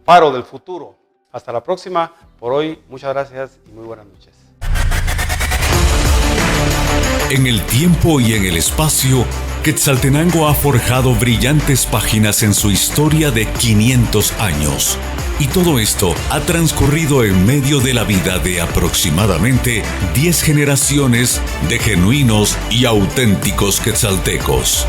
Faro del Futuro. Hasta la próxima. Por hoy, muchas gracias y muy buenas noches. En el tiempo y en el espacio, Quetzaltenango ha forjado brillantes páginas en su historia de 500 años. Y todo esto ha transcurrido en medio de la vida de aproximadamente 10 generaciones de genuinos y auténticos quetzaltecos.